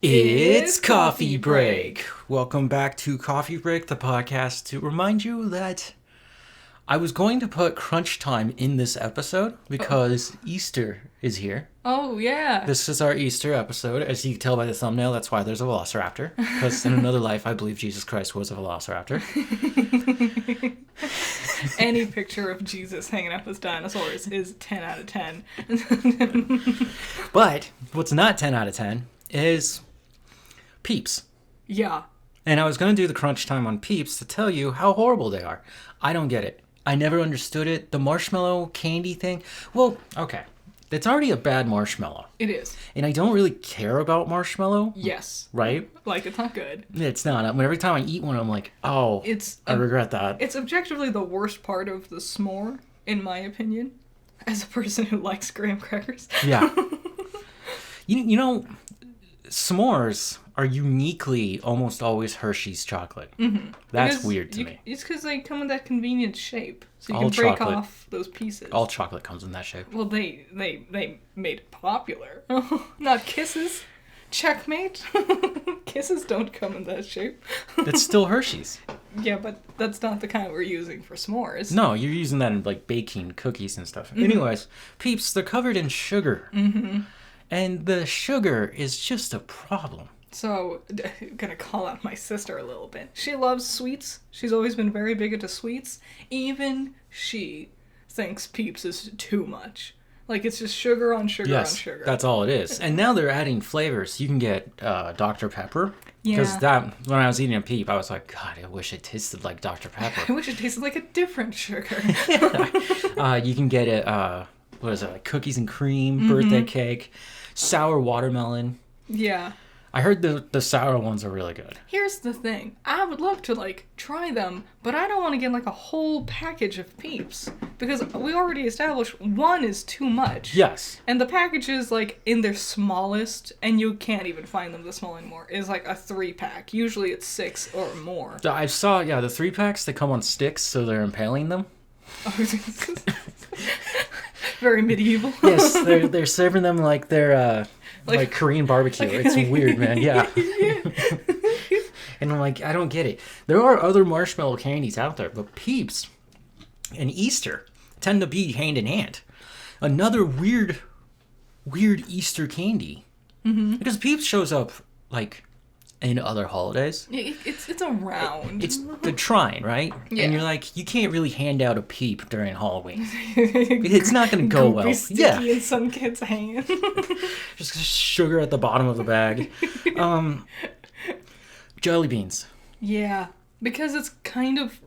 It's Coffee Break. Welcome back to Coffee Break, the podcast, to remind you that I was going to put crunch time in this episode because Easter is here. Oh, yeah. This is our Easter episode. As you can tell by the thumbnail, that's why there's a velociraptor. Because in another life, I believe Jesus Christ was a velociraptor. Any picture of Jesus hanging out with dinosaurs is 10 out of 10. But what's not 10 out of 10 is Peeps. Yeah. And I was going to do the crunch time on Peeps to tell you how horrible they are. I don't get it. I never understood it. The marshmallow candy thing. Well, okay. It's already a bad marshmallow. It is. And I don't really care about marshmallow. Yes. Right? Like, it's not good. It's not. Every time I eat one, I'm like, oh, I regret that. It's objectively the worst part of the s'more, in my opinion, as a person who likes graham crackers. Yeah. you know, s'mores are uniquely almost always Hershey's chocolate. Mm-hmm. That's weird to me. It's because they come in that convenient shape, so you All can break chocolate. off those pieces. All chocolate comes in that shape. Well, they made it popular. Not Kisses. Checkmate. Kisses don't come in that shape. It's still Hershey's. Yeah, but that's not the kind we're using for s'mores. No, you're using that in like baking cookies and stuff. Mm-hmm. Anyways, Peeps, they're covered in sugar. Mm-hmm. And the sugar is just a problem. So, I'm gonna call out my sister a little bit. She loves sweets. She's always been very big into sweets. Even she thinks Peeps is too much. Like, it's just sugar on sugar on sugar. That's all it is. And now they're adding flavors. You can get Dr. Pepper. Because when I was eating a Peep, I was like, God, I wish it tasted like Dr. Pepper. I wish it tasted like a different sugar. You can get it, what is it, like cookies and cream, birthday cake, sour watermelon. Yeah. I heard the sour ones are really good. Here's the thing. I would love to, try them, but I don't want to get, a whole package of Peeps. Because we already established one is too much. Yes. And the package is, in their smallest, and you can't even find them this small anymore, is, a 3-pack. Usually it's 6 or more. I saw, the 3-packs, they come on sticks, so they're impaling them. Very medieval. Yes, they're serving them like they're like Korean barbecue. It's weird, man. Yeah. And I'm like, I don't get it. There are other marshmallow candies out there, but Peeps and Easter tend to be hand in hand. Another weird Easter candy. Mm-hmm. Because Peeps shows up in other holidays. It's around. It's the trying, right? Yeah. And you're like, you can't really hand out a Peep during Halloween. It's not going to go well. Sticky in some kid's hand. Just sugar at the bottom of the bag. Jelly beans. Yeah, because it's kind of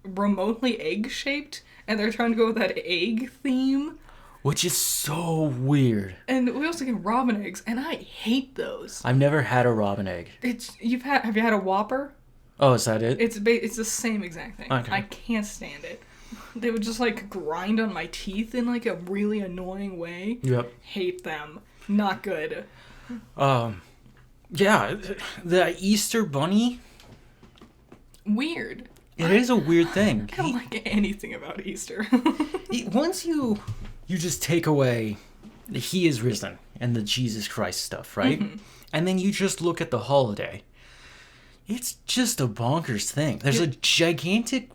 remotely egg-shaped, and they're trying to go with that egg theme. Which is so weird. And we also get robin eggs, and I hate those. I've never had a robin egg. Have you had a Whopper? Oh, is that it? It's the same exact thing. Okay. I can't stand it. They would just grind on my teeth in a really annoying way. Yep. Hate them. Not good. Yeah, the Easter bunny. Weird. It is a weird thing. I don't like anything about Easter. Once you just take away the He is risen and the Jesus Christ stuff, right? Mm-hmm. And then you just look at the holiday. It's just a bonkers thing. There's a gigantic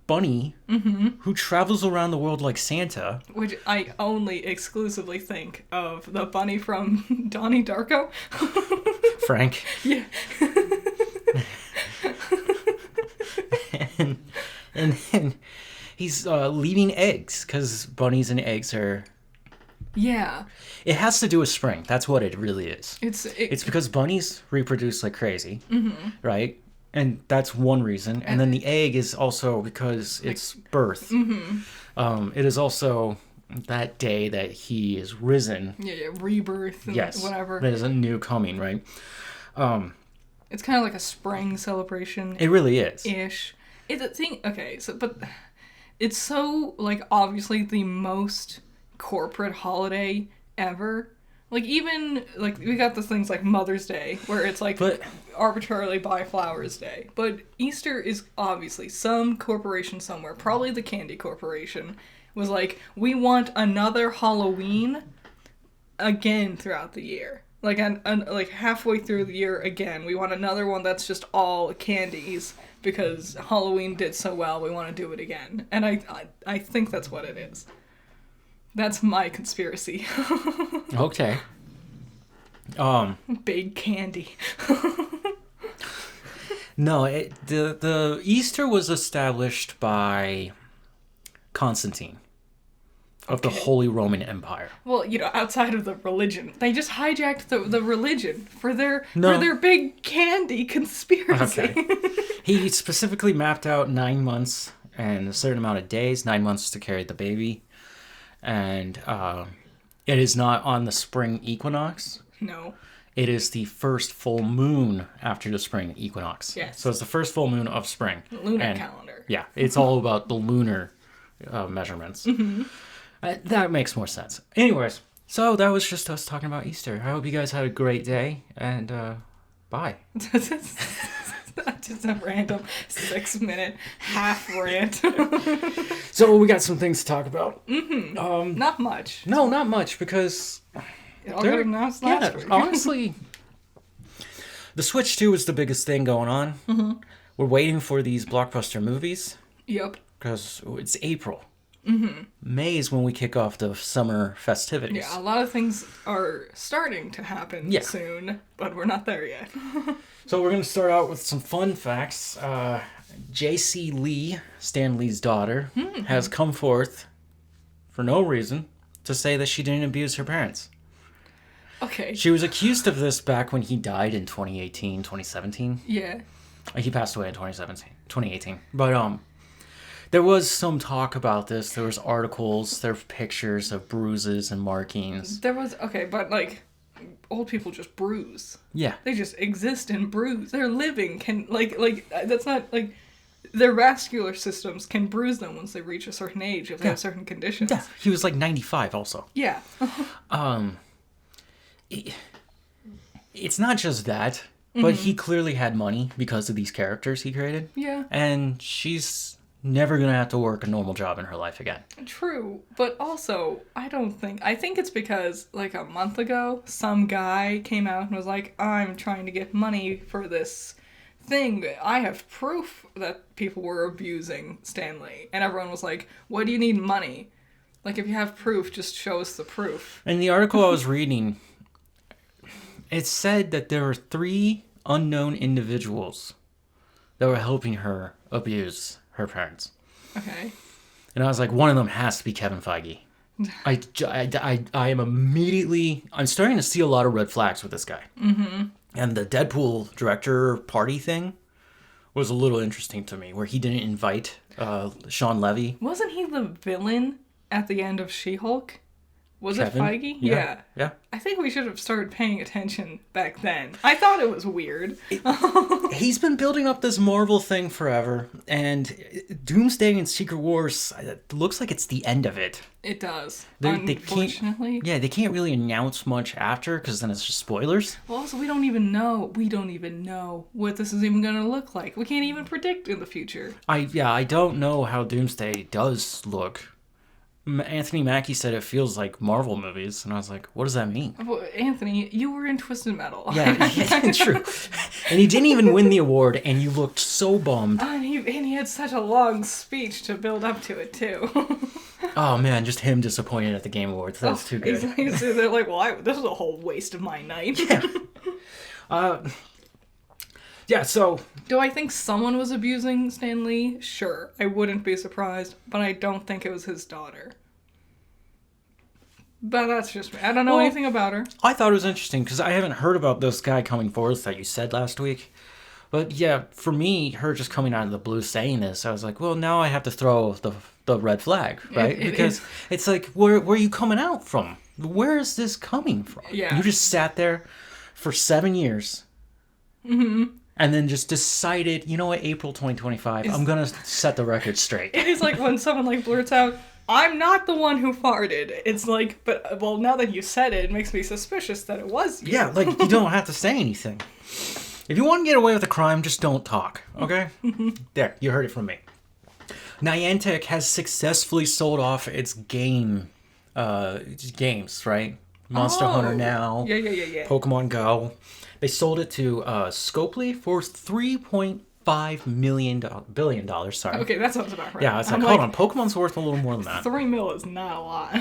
bunny who travels around the world like Santa. Which I only exclusively think of the bunny from Donnie Darko. Frank. Yeah. and then he's leaving eggs, because bunnies and eggs are... Yeah. It has to do with spring. That's what it really is. It's because bunnies reproduce like crazy, right? And that's one reason. And then the egg is also because it's birth. Mm-hmm. It is also that day that he is risen. Yeah, rebirth and whatever. That is a new coming, right? It's kind of like a spring celebration. It really is. Ish. It's a thing. Okay, but it's so obviously the most corporate holiday ever. Even we got those things like Mother's Day, where it's arbitrarily buy flowers day. But Easter is obviously some corporation somewhere, probably the Candy Corporation, was we want another Halloween again throughout the year. Like like halfway through the year again, we want another one that's just all candies because Halloween did so well. We want to do it again, and I think that's what it is. That's my conspiracy. Okay. Big candy. No, the Easter was established by Constantine of the Holy Roman Empire. Well, outside of the religion, they just hijacked the religion for their big candy conspiracy. Okay. He specifically mapped out 9 months and a certain amount of days, 9 months to carry the baby. And it is not on the spring equinox. No. It is the first full moon after the spring equinox. Yes. So it's the first full moon of spring. Lunar calendar. Yeah, it's all about the lunar measurements. Mm-hmm. That makes more sense. Anyways, so that was just us talking about Easter. I hope you guys had a great day, and bye. Just a random 6-minute half rant. So we got some things to talk about. Not much. No, not much, because It all got announced last week. honestly, the Switch 2 is the biggest thing going on. Mm-hmm. We're waiting for these blockbuster movies. Yep. Because it's April. Mm-hmm. May is when we kick off the summer festivities. Yeah, a lot of things are starting to happen soon, but we're not there yet. So we're going to start out with some fun facts. J.C. Lee, Stan Lee's daughter, has come forth, for no reason, to say that she didn't abuse her parents. Okay. She was accused of this back when he died in 2018, 2017. Yeah. He passed away in 2018. But there was some talk about this. There was articles, there were pictures of bruises and markings. There was, but like, old people just bruise. Yeah. They just exist and bruise. Their living can, that's not, their vascular systems can bruise them once they reach a certain age if they have certain conditions. Yeah, he was like 95 also. Yeah. It's not just that, but he clearly had money because of these characters he created. Yeah. And she's never going to have to work a normal job in her life again. True, but also, I think it's because, like, a month ago, some guy came out and was like, I'm trying to get money for this thing. I have proof that people were abusing Stan Lee. And everyone was like, why do you need money? Like, if you have proof, just show us the proof. In the article I was reading, it said that there were 3 unknown individuals that were helping her abuse her parents. Okay. And I was like, one of them has to be Kevin Feige. I am immediately... I'm starting to see a lot of red flags with this guy. Mm-hmm. And the Deadpool director party thing was a little interesting to me, where he didn't invite Sean Levy. Wasn't he the villain at the end of She-Hulk? Was Kevin? it Feige? Yeah. I think we should have started paying attention back then. I thought it was weird. He's been building up this Marvel thing forever, and Doomsday and Secret Wars, it looks like it's the end of it. It does. Unfortunately. They can't really announce much after, because then it's just spoilers. Well, also, we don't even know what this is even going to look like. We can't even predict in the future. I don't know how Doomsday does look. Anthony Mackie said it feels like Marvel movies, and I was like, what does that mean? Well, Anthony, you were in Twisted Metal. Yeah, true. And he didn't even win the award, and you looked so bummed. And he had such a long speech to build up to it, too. Oh, man, just him disappointed at the Game Awards. That was too good. They're like, well, this is a whole waste of my night. Yeah, so... Do I think someone was abusing Stan Lee? Sure. I wouldn't be surprised, but I don't think it was his daughter. But that's just me. I don't know anything about her. I thought it was interesting, because I haven't heard about this guy coming forth that you said last week. But yeah, for me, her just coming out of the blue saying this, I was like, well, now I have to throw the red flag, right? Because it's like, where are you coming out from? Where is this coming from? Yeah. You just sat there for 7 years. Mm-hmm. And then just decided, you know what, April 2025, I'm going to set the record straight. It is like when someone like blurts out, I'm not the one who farted. It's like, but, well, now that you said it, it makes me suspicious that it was you. Yeah, like, you don't have to say anything. If you want to get away with a crime, just don't talk, okay? There, you heard it from me. Niantic has successfully sold off its games, right? Monster Hunter now. Yeah. Pokemon Go. They sold it to Scopely for $3.5 billion. Sorry. Okay, that sounds about right. Yeah, it's like, hold on, Pokemon's worth a little more than that. $3 million is not a lot.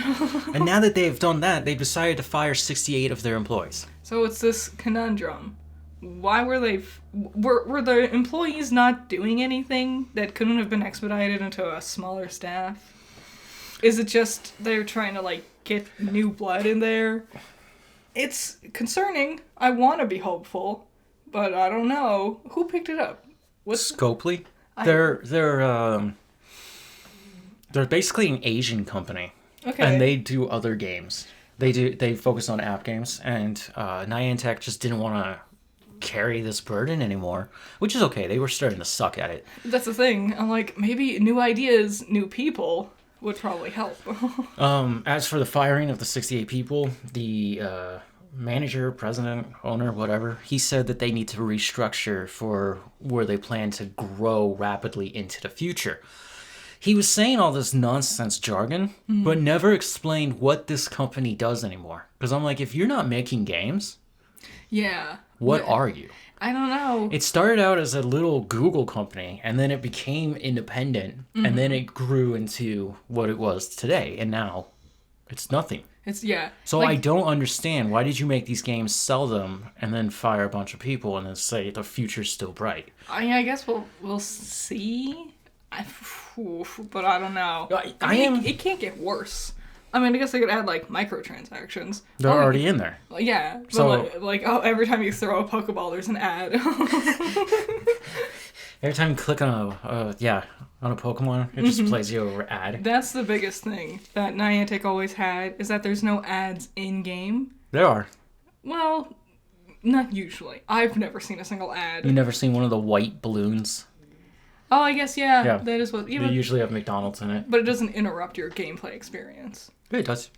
And now that they've done that, they've decided to fire 68 of their employees. So it's this conundrum. Why were they... Were the employees not doing anything that couldn't have been expedited into a smaller staff? Is it just they're trying to, like, get new blood in there? It's concerning. I want to be hopeful, but I don't know. Who picked it up? Scopely? They're basically an Asian company. Okay. And they do other games. They focus on app games, and Niantic just didn't want to carry this burden anymore, which is okay. They were starting to suck at it. That's the thing. I'm like, maybe new ideas, new people would probably help. As for the firing of the 68 people, the manager, president, owner, whatever, he said that they need to restructure for where they plan to grow rapidly into the future. He was saying all this nonsense jargon, but never explained what this company does anymore. Because I'm like, if you're not making games, Yeah. what are you? I don't know. It started out as a little Google company, and then it became independent, and then it grew into what it was today, and now it's nothing. It's, yeah. So like, I don't understand, why did you make these games, sell them, and then fire a bunch of people, and then say the future's still bright? I guess we'll see. But I don't know. It can't get worse. I mean, I guess they could add, like, microtransactions. They're already in there. Yeah. But So- every time you throw a Pokeball, there's an ad. Every time you click on a Pokemon, it just plays you over ad. That's the biggest thing that Niantic always had, is that there's no ads in-game. There are. Well, not usually. I've never seen a single ad. You never seen one of the white balloons? Oh, I guess, yeah. Yeah. That is what... They usually have McDonald's in it. But it doesn't interrupt your gameplay experience. It does.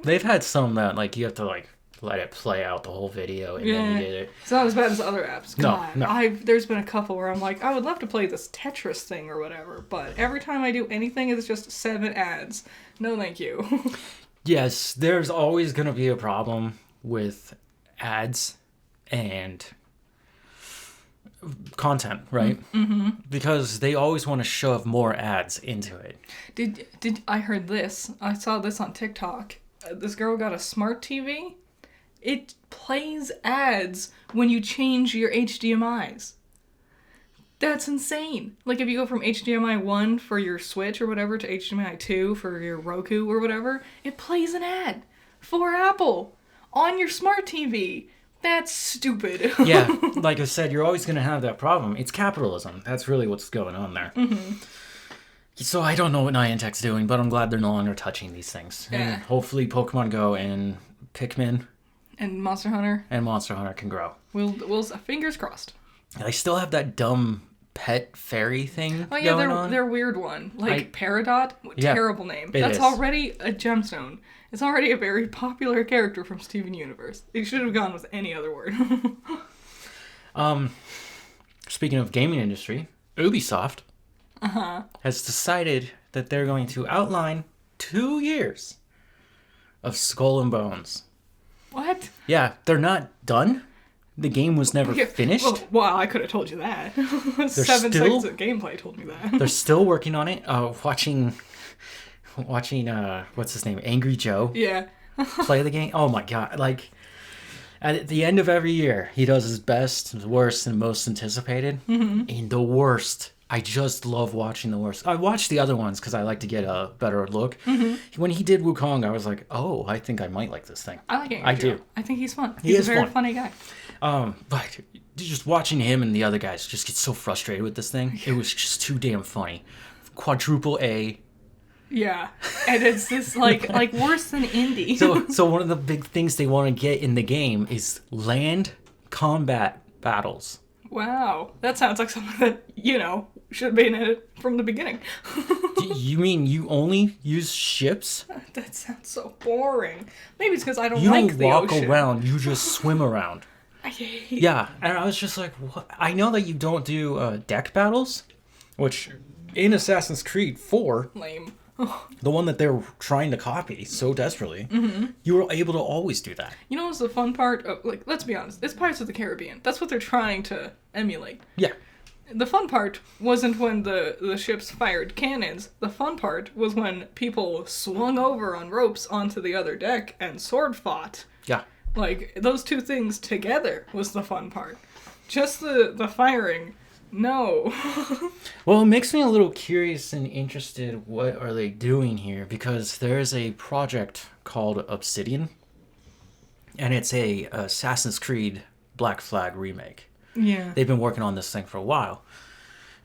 They've had some that, like, you have to, like, let it play out the whole video, and then you get it. It's not as bad as other apps. God, No. there's been a couple where I'm like, I would love to play this Tetris thing or whatever, but every time I do anything, it's just 7 ads. No, thank you. Yes, there's always going to be a problem with ads and content, right? Mm-hmm. Because they always want to shove more ads into it. Did I heard this? I saw this on TikTok. This girl got a smart TV. It plays ads when you change your HDMIs. That's insane. Like, if you go from HDMI 1 for your Switch or whatever to HDMI 2 for your Roku or whatever, it plays an ad for Apple on your smart TV. That's stupid. Yeah, like I said, you're always going to have that problem. It's capitalism. That's really what's going on there. Mm-hmm. So I don't know what Niantic's doing, but I'm glad they're no longer touching these things. Yeah. And hopefully Pokemon Go and Pikmin And Monster Hunter. and Monster Hunter can grow. We'll fingers crossed. I still have that dumb pet fairy thing Oh yeah, going on. they're weird one. Like Peridot, Yeah, terrible name. it That's is. already a gemstone. It's already a very popular character from Steven Universe. It should have gone with any other word. Speaking of gaming industry, Ubisoft has decided that they're going to outline 2 years of Skull and Bones. What? Yeah, they're not done. The game was never finished. Well, I could have told you that. 7 seconds of gameplay told me that. They're still working on it. Watching what's his name, Angry Joe, Yeah. play the game. Oh my god! Like at the end of every year, he does his best, his worst, and most anticipated. Mm-hmm. And the worst, I just love watching the worst. I watched the other ones because I like to get a better look. Mm-hmm. When he did Wukong, I was like, oh, I think I might like this thing. I like Angry I Joe. do. I think he's fun. He He's is a very fun. funny guy. But just watching him and the other guys just get so frustrated with this thing. It was just too damn funny. Quadruple A. Yeah. And it's just like worse than indie. So one of the big things they want to get in the game is land combat battles. Wow. That sounds like something that, should have been in it from the beginning. You mean you only use ships? That sounds so boring. Maybe it's because I don't You like don't the walk ocean. around, you just swim around. I hate Yeah, and I was just like, what? I know that you don't do deck battles, which in Assassin's Creed 4, lame. the one that they're trying to copy so desperately, you were able to always do that. You know what's the fun part? Like, let's be honest. It's Pirates of the Caribbean. That's what they're trying to emulate. Yeah. The fun part wasn't when the ships fired cannons. The fun part was when people swung over on ropes onto the other deck and sword fought. Yeah. Like, those two things together was the fun part. Just the firing, no. Well, it makes me a little curious and interested. What are they doing here? Because there's a project called Obsidian, and it's a Assassin's Creed Black Flag remake. Yeah. They've been working on this thing for a while.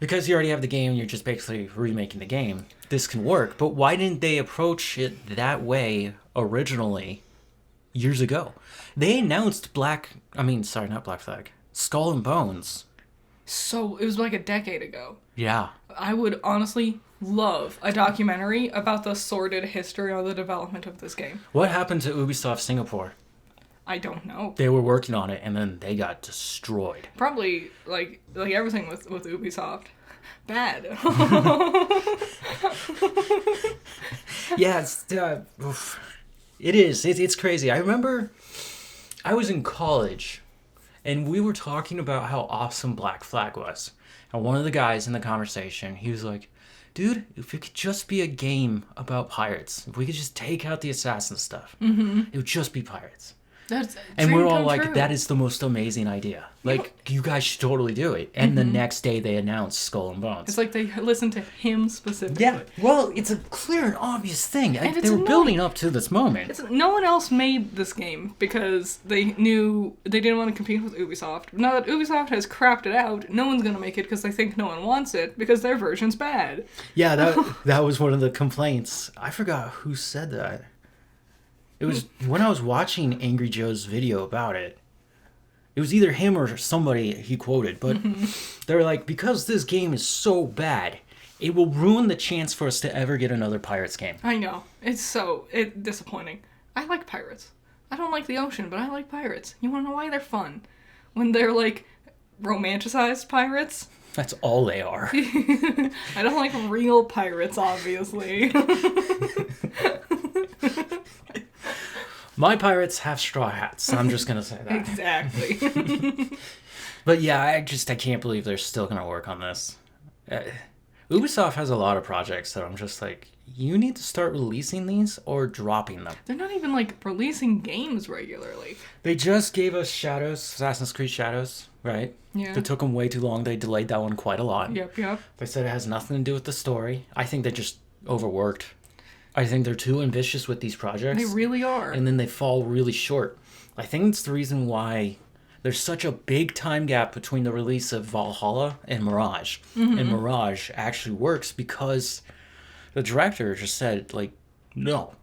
Because you already have the game, you're just basically remaking the game. This can work, but why didn't they approach it that way originally years ago? They announced not Black Flag, Skull and Bones. So, it was like a decade ago. Yeah. I would honestly love a documentary about the sordid history of the development of this game. What happened to Ubisoft Singapore? I don't know. They were working on it, and then they got destroyed. Probably, like everything with Ubisoft. Bad. Yeah, it is. It's crazy. I remember I was in college, and we were talking about how awesome Black Flag was. And one of the guys in the conversation, he was like, dude, if it could just be a game about pirates, if we could just take out the assassin stuff, it would just be pirates. That's And we're all like, true. that is the most amazing idea. Like, you guys should totally do it. And the next day they announced Skull and Bones. It's like they listened to him specifically. Yeah, well, it's a clear and obvious thing. And They it's were annoying. building up to this moment. No one else made this game because they knew they didn't want to compete with Ubisoft. Now that Ubisoft has crapped it out, no one's going to make it because they think no one wants it because their version's bad. Yeah, that was one of the complaints. I forgot who said that. It was when I was watching Angry Joe's video about it. It was either him or somebody he quoted, but they were like, because this game is so bad, it will ruin the chance for us to ever get another Pirates game. I know. It's disappointing. I like pirates. I don't like the ocean, but I like pirates. You want to know why they're fun? When they're, like, romanticized pirates. That's all they are. I don't like real pirates, obviously. My pirates have straw hats. I'm just gonna say that. Exactly. But yeah, I can't believe they're still gonna work on this. Ubisoft has a lot of projects that I'm just like, you need to start releasing these or dropping them. They're not even, like, releasing games regularly. They just gave us Shadows, Assassin's Creed Shadows, right? Yeah. It took them way too long. They delayed that one quite a lot. Yep. They said it has nothing to do with the story. I think they just overworked. I think they're too ambitious with these projects. They really are. And then they fall really short. I think it's the reason why there's such a big time gap between the release of Valhalla and Mirage. And Mirage actually works because the director just said, like, no,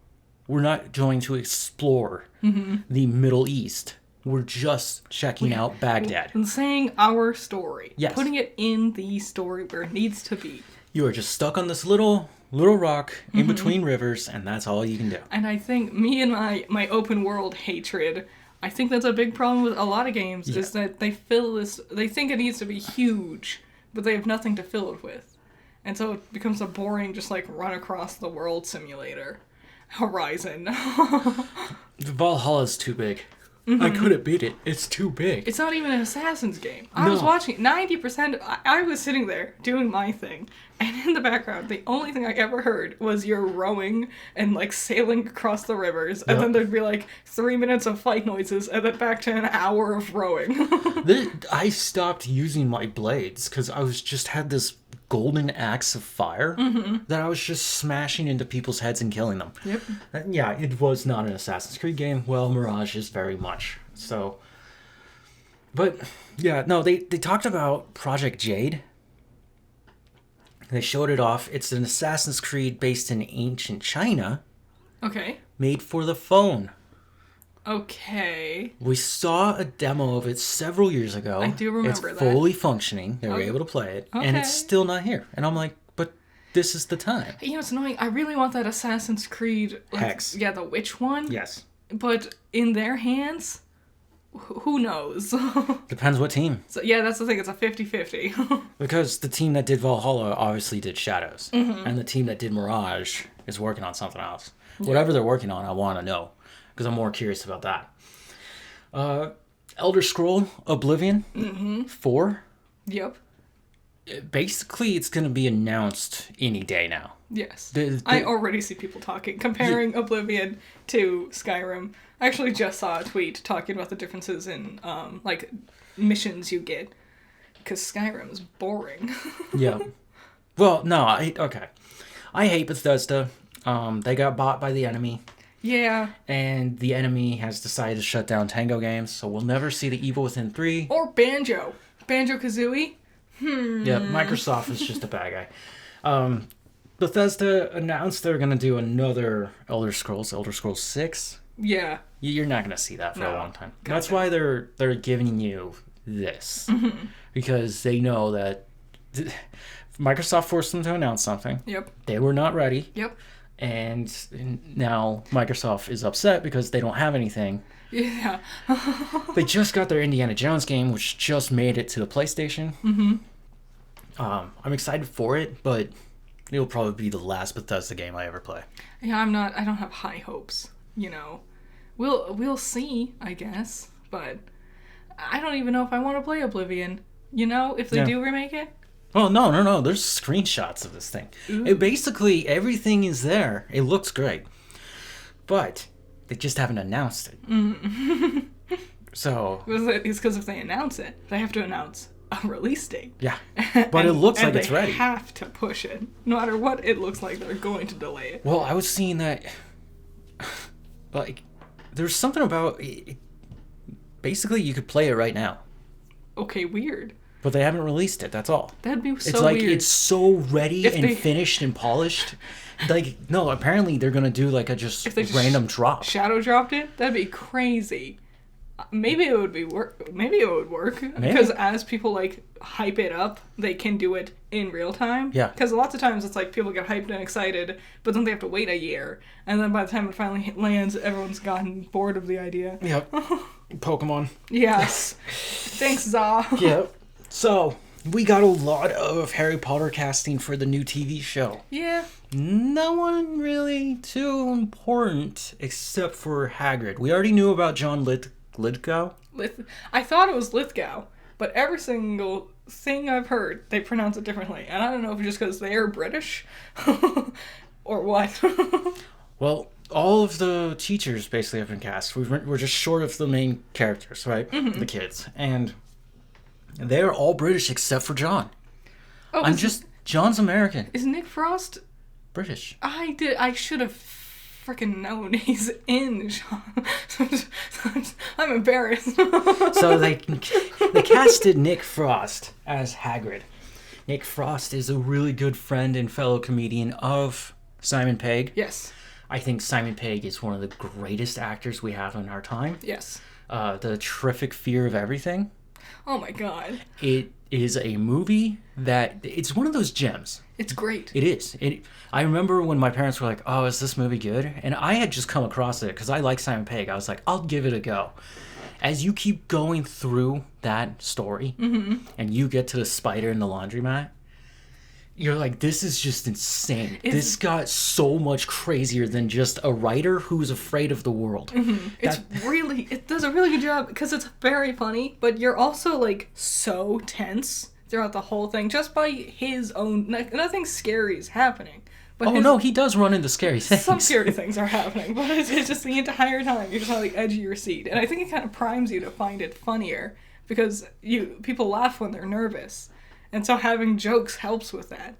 we're not going to explore the Middle East. We're just checking out Baghdad. And saying our story. Yes. Putting it in the story where it needs to be. You are just stuck on this little rock in between rivers, and that's all you can do. And I think me and my open world hatred, I think that's a big problem with a lot of games, is that they think it needs to be huge, but they have nothing to fill it with. And so it becomes a boring, just like run across the world simulator. Horizon. Valhalla's too big. I couldn't beat it. It's too big. It's not even an Assassin's game. I was watching 90%. I was sitting there doing my thing, and in the background, the only thing I ever heard was you're rowing and like sailing across the rivers, and then there'd be like 3 minutes of fight noises, and then back to an hour of rowing. I stopped using my blades because I was just had this golden axe of fire that I was just smashing into people's heads and killing them. Yep. Yeah, it was not an Assassin's Creed game. Well, Mirage is very much. So, but yeah, no, they talked about Project Jade. They showed it off. It's an Assassin's Creed based in ancient China, Okay. made for the phone. Okay. We saw a demo of it several years ago. I do remember it's that. fully functioning. They were able to play it. And it's Okay. still not here. And I'm like, but this is the time. You know, it's annoying. I really want that Assassin's Creed... Like, Hex. Yeah, the witch one. Yes. But in their hands, who knows? Depends what team. So yeah, that's the thing. It's a 50-50. Because the team that did Valhalla obviously did Shadows. And the team that did Mirage is working on something else. Whatever they're working on, I want to know because I'm more curious about that. Elder Scroll Oblivion 4. Yep. Basically, it's going to be announced any day now. Yes. I already see people comparing Oblivion to Skyrim. I actually just saw a tweet talking about the differences in, like, missions you get. Because Skyrim is boring. Yeah. Well, no, I hate Bethesda. They got bought by the enemy. Yeah. And the enemy has decided to shut down Tango Games, so we'll never see the Evil Within 3. Or Banjo. Banjo-Kazooie. Yeah, Microsoft is just a bad guy. Bethesda announced they're going to do another Elder Scrolls 6. Yeah. You're not going to see that for a long time. Gotcha. That's why they're giving you this. Because they know that Microsoft forced them to announce something. Yep. They were not ready. Yep. And now Microsoft is upset because they don't have anything. Yeah. They just got their Indiana Jones game, which just made it to the PlayStation. I'm excited for it, but it'll probably be the last Bethesda game I ever play. Yeah, I don't have high hopes, you know. We'll see, I guess, but I don't even know if I want to play Oblivion, you know, if they do remake it. Oh, no. There's screenshots of this thing. Basically, everything is there. It looks great. But they just haven't announced it. So... It's because if they announce it, they have to announce a release date. Yeah. But it looks like it's ready. They have to push it. No matter what, it looks like they're going to delay it. Well, I was seeing that... Like, there's something about... Basically, you could play it right now. Okay, weird. But they haven't released it, that's all. That'd be so it's like, weird. It's so ready and finished and polished. Like, no, apparently they're going to do like a just random drop. Shadow dropped it? That'd be crazy. Maybe it would Maybe it would work. Because as people like hype it up, they can do it in real time. Yeah. Because lots of times it's like people get hyped and excited, but then they have to wait a year. And then by the time it finally lands, everyone's gotten bored of the idea. Yep. Pokemon. Yes. Thanks, Za. Yep. So, we got a lot of Harry Potter casting for the new TV show. Yeah. No one really too important except for Hagrid. We already knew about John Lithgow. I thought it was Lithgow, but every single thing I've heard, they pronounce it differently. And I don't know if it's just because they are British or what. Well, all of the teachers basically have been cast. We're just short of the main characters, right? The kids. And they're all British except for John. Oh, John's American. Is Nick Frost British? I should have freaking known he's in John. I'm embarrassed. So they casted Nick Frost as Hagrid. Nick Frost is a really good friend and fellow comedian of Simon Pegg. Yes. I think Simon Pegg is one of the greatest actors we have in our time. Yes. The Terrific Fear of Everything. Oh my god. It is a movie that... It's one of those gems. It's great. It is. I remember when my parents were like, oh, is this movie good? And I had just come across it because I like Simon Pegg. I was like, I'll give it a go. As you keep going through that story and you get to the spider in the laundromat, you're like, this is just insane. This got so much crazier than just a writer who's afraid of the world. It does a really good job because it's very funny, but you're also like so tense throughout the whole thing just by his own... Nothing scary is happening. But no, he does run into scary things. Some scary things are happening, but it's just the entire time you're just on the edge of your seat. And I think it kind of primes you to find it funnier because people laugh when they're nervous. And so having jokes helps with that.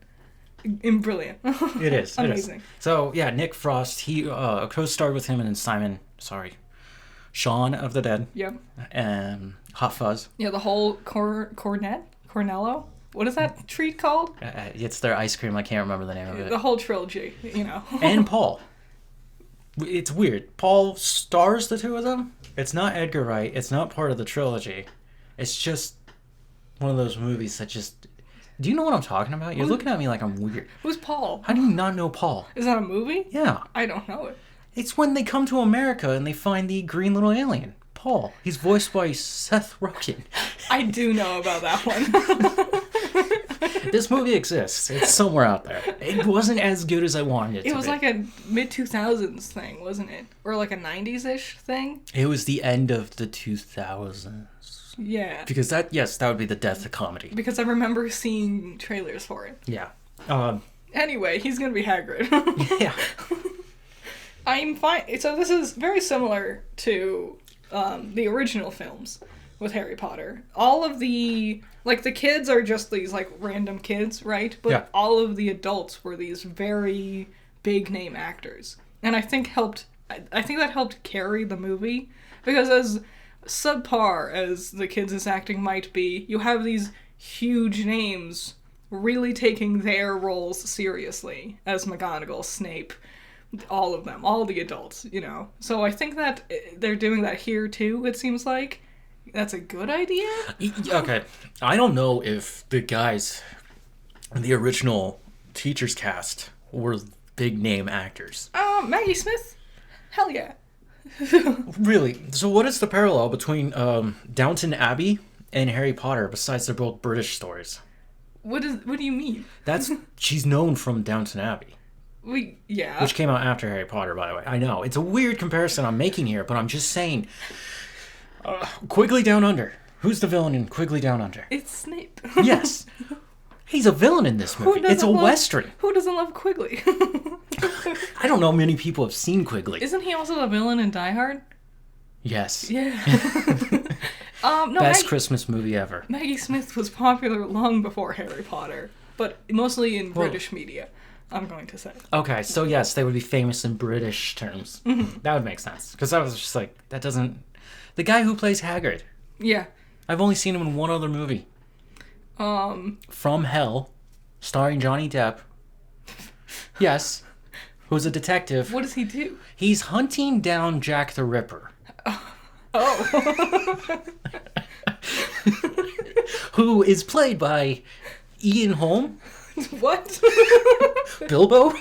Brilliant. It is. Amazing. It is. So, yeah, Nick Frost, he co-starred with him and Shaun of the Dead. Yep. Hot Fuzz. Yeah, the whole Cornello? What is that treat called? It's their ice cream. I can't remember the name of it. The whole trilogy, you know. And Paul. It's weird. Paul stars the two of them. It's not Edgar Wright. It's not part of the trilogy. It's just one of those movies that just... Do you know what I'm talking about? You're looking at me like I'm weird. Who's Paul? How do you not know Paul? Is that a movie? Yeah. I don't know it. It's when they come to America and they find the green little alien. Paul. He's voiced by Seth Rogen. I do know about that one. This movie exists. It's somewhere out there. It wasn't as good as I wanted it to be. It was like a mid-2000s thing, wasn't it? Or like a 90s-ish thing? It was the end of the 2000s. Yeah. Because that would be the death of comedy. Because I remember seeing trailers for it. Yeah. Anyway, he's gonna be Hagrid. Yeah. I'm fine. So this is very similar to the original films with Harry Potter. All of the kids are just these like random kids, right? But Yeah. all of the adults were these very big name actors, and I think that helped carry the movie, because as subpar as the kids' acting might be, you have these huge names really taking their roles seriously, as McGonagall, Snape, all of them, all the adults, you know. So I think that they're doing that here too, it seems like. That's a good idea? Okay. I don't know if the guys in the original teachers cast were big name actors. Maggie Smith? Hell yeah. Really? So what is the parallel between Downton Abbey and Harry Potter besides they're both British stories? What do you mean? She's known from Downton Abbey. Yeah. Which came out after Harry Potter, by the way. I know. It's a weird comparison I'm making here, but I'm just saying. Quigley Down Under. Who's the villain in Quigley Down Under? It's Snape. Yes. He's a villain in this movie. It's a Western. Who doesn't love Quigley? I don't know many people have seen Quigley. Isn't he also a villain in Die Hard? Yes. Yeah. No, Best Christmas movie ever. Maggie Smith was popular long before Harry Potter, but mostly in British media, I'm going to say. Okay, so yes, they would be famous in British terms. Mm-hmm. That would make sense. Because I was just like, that doesn't... The guy who plays Hagrid. Yeah. I've only seen him in one other movie. From Hell, starring Johnny Depp. Yes. Who's a detective. What does he do? He's hunting down Jack the Ripper. Oh. Who is played by Ian Holm. What? Bilbo.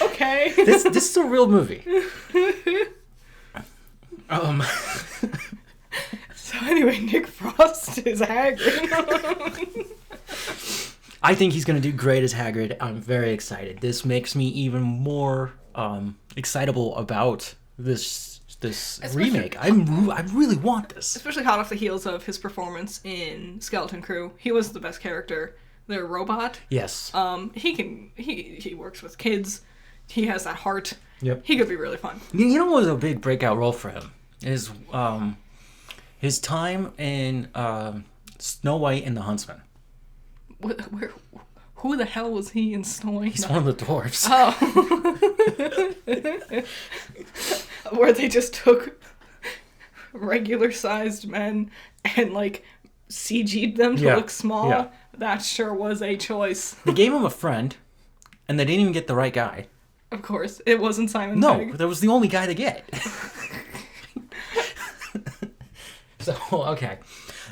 Okay. This is a real movie. So anyway, Nick Frost is Hagrid. I think he's going to do great as Hagrid. I'm very excited. This makes me even more excitable about this remake. I really want this. Especially hot off the heels of his performance in Skeleton Crew. He was the best character. Their robot. Yes. He works with kids. He has that heart. Yep. He could be really fun. You know what was a big breakout role for him is his time in Snow White and the Huntsman. Who the hell was he in Snow White? He's one of the dwarves. Oh. Where they just took regular-sized men and, like, CG'd them to look small. Yeah. That sure was a choice. They gave him a friend, and they didn't even get the right guy. Of course. It wasn't Simon No, Pegg. that was the only guy to get. So, okay.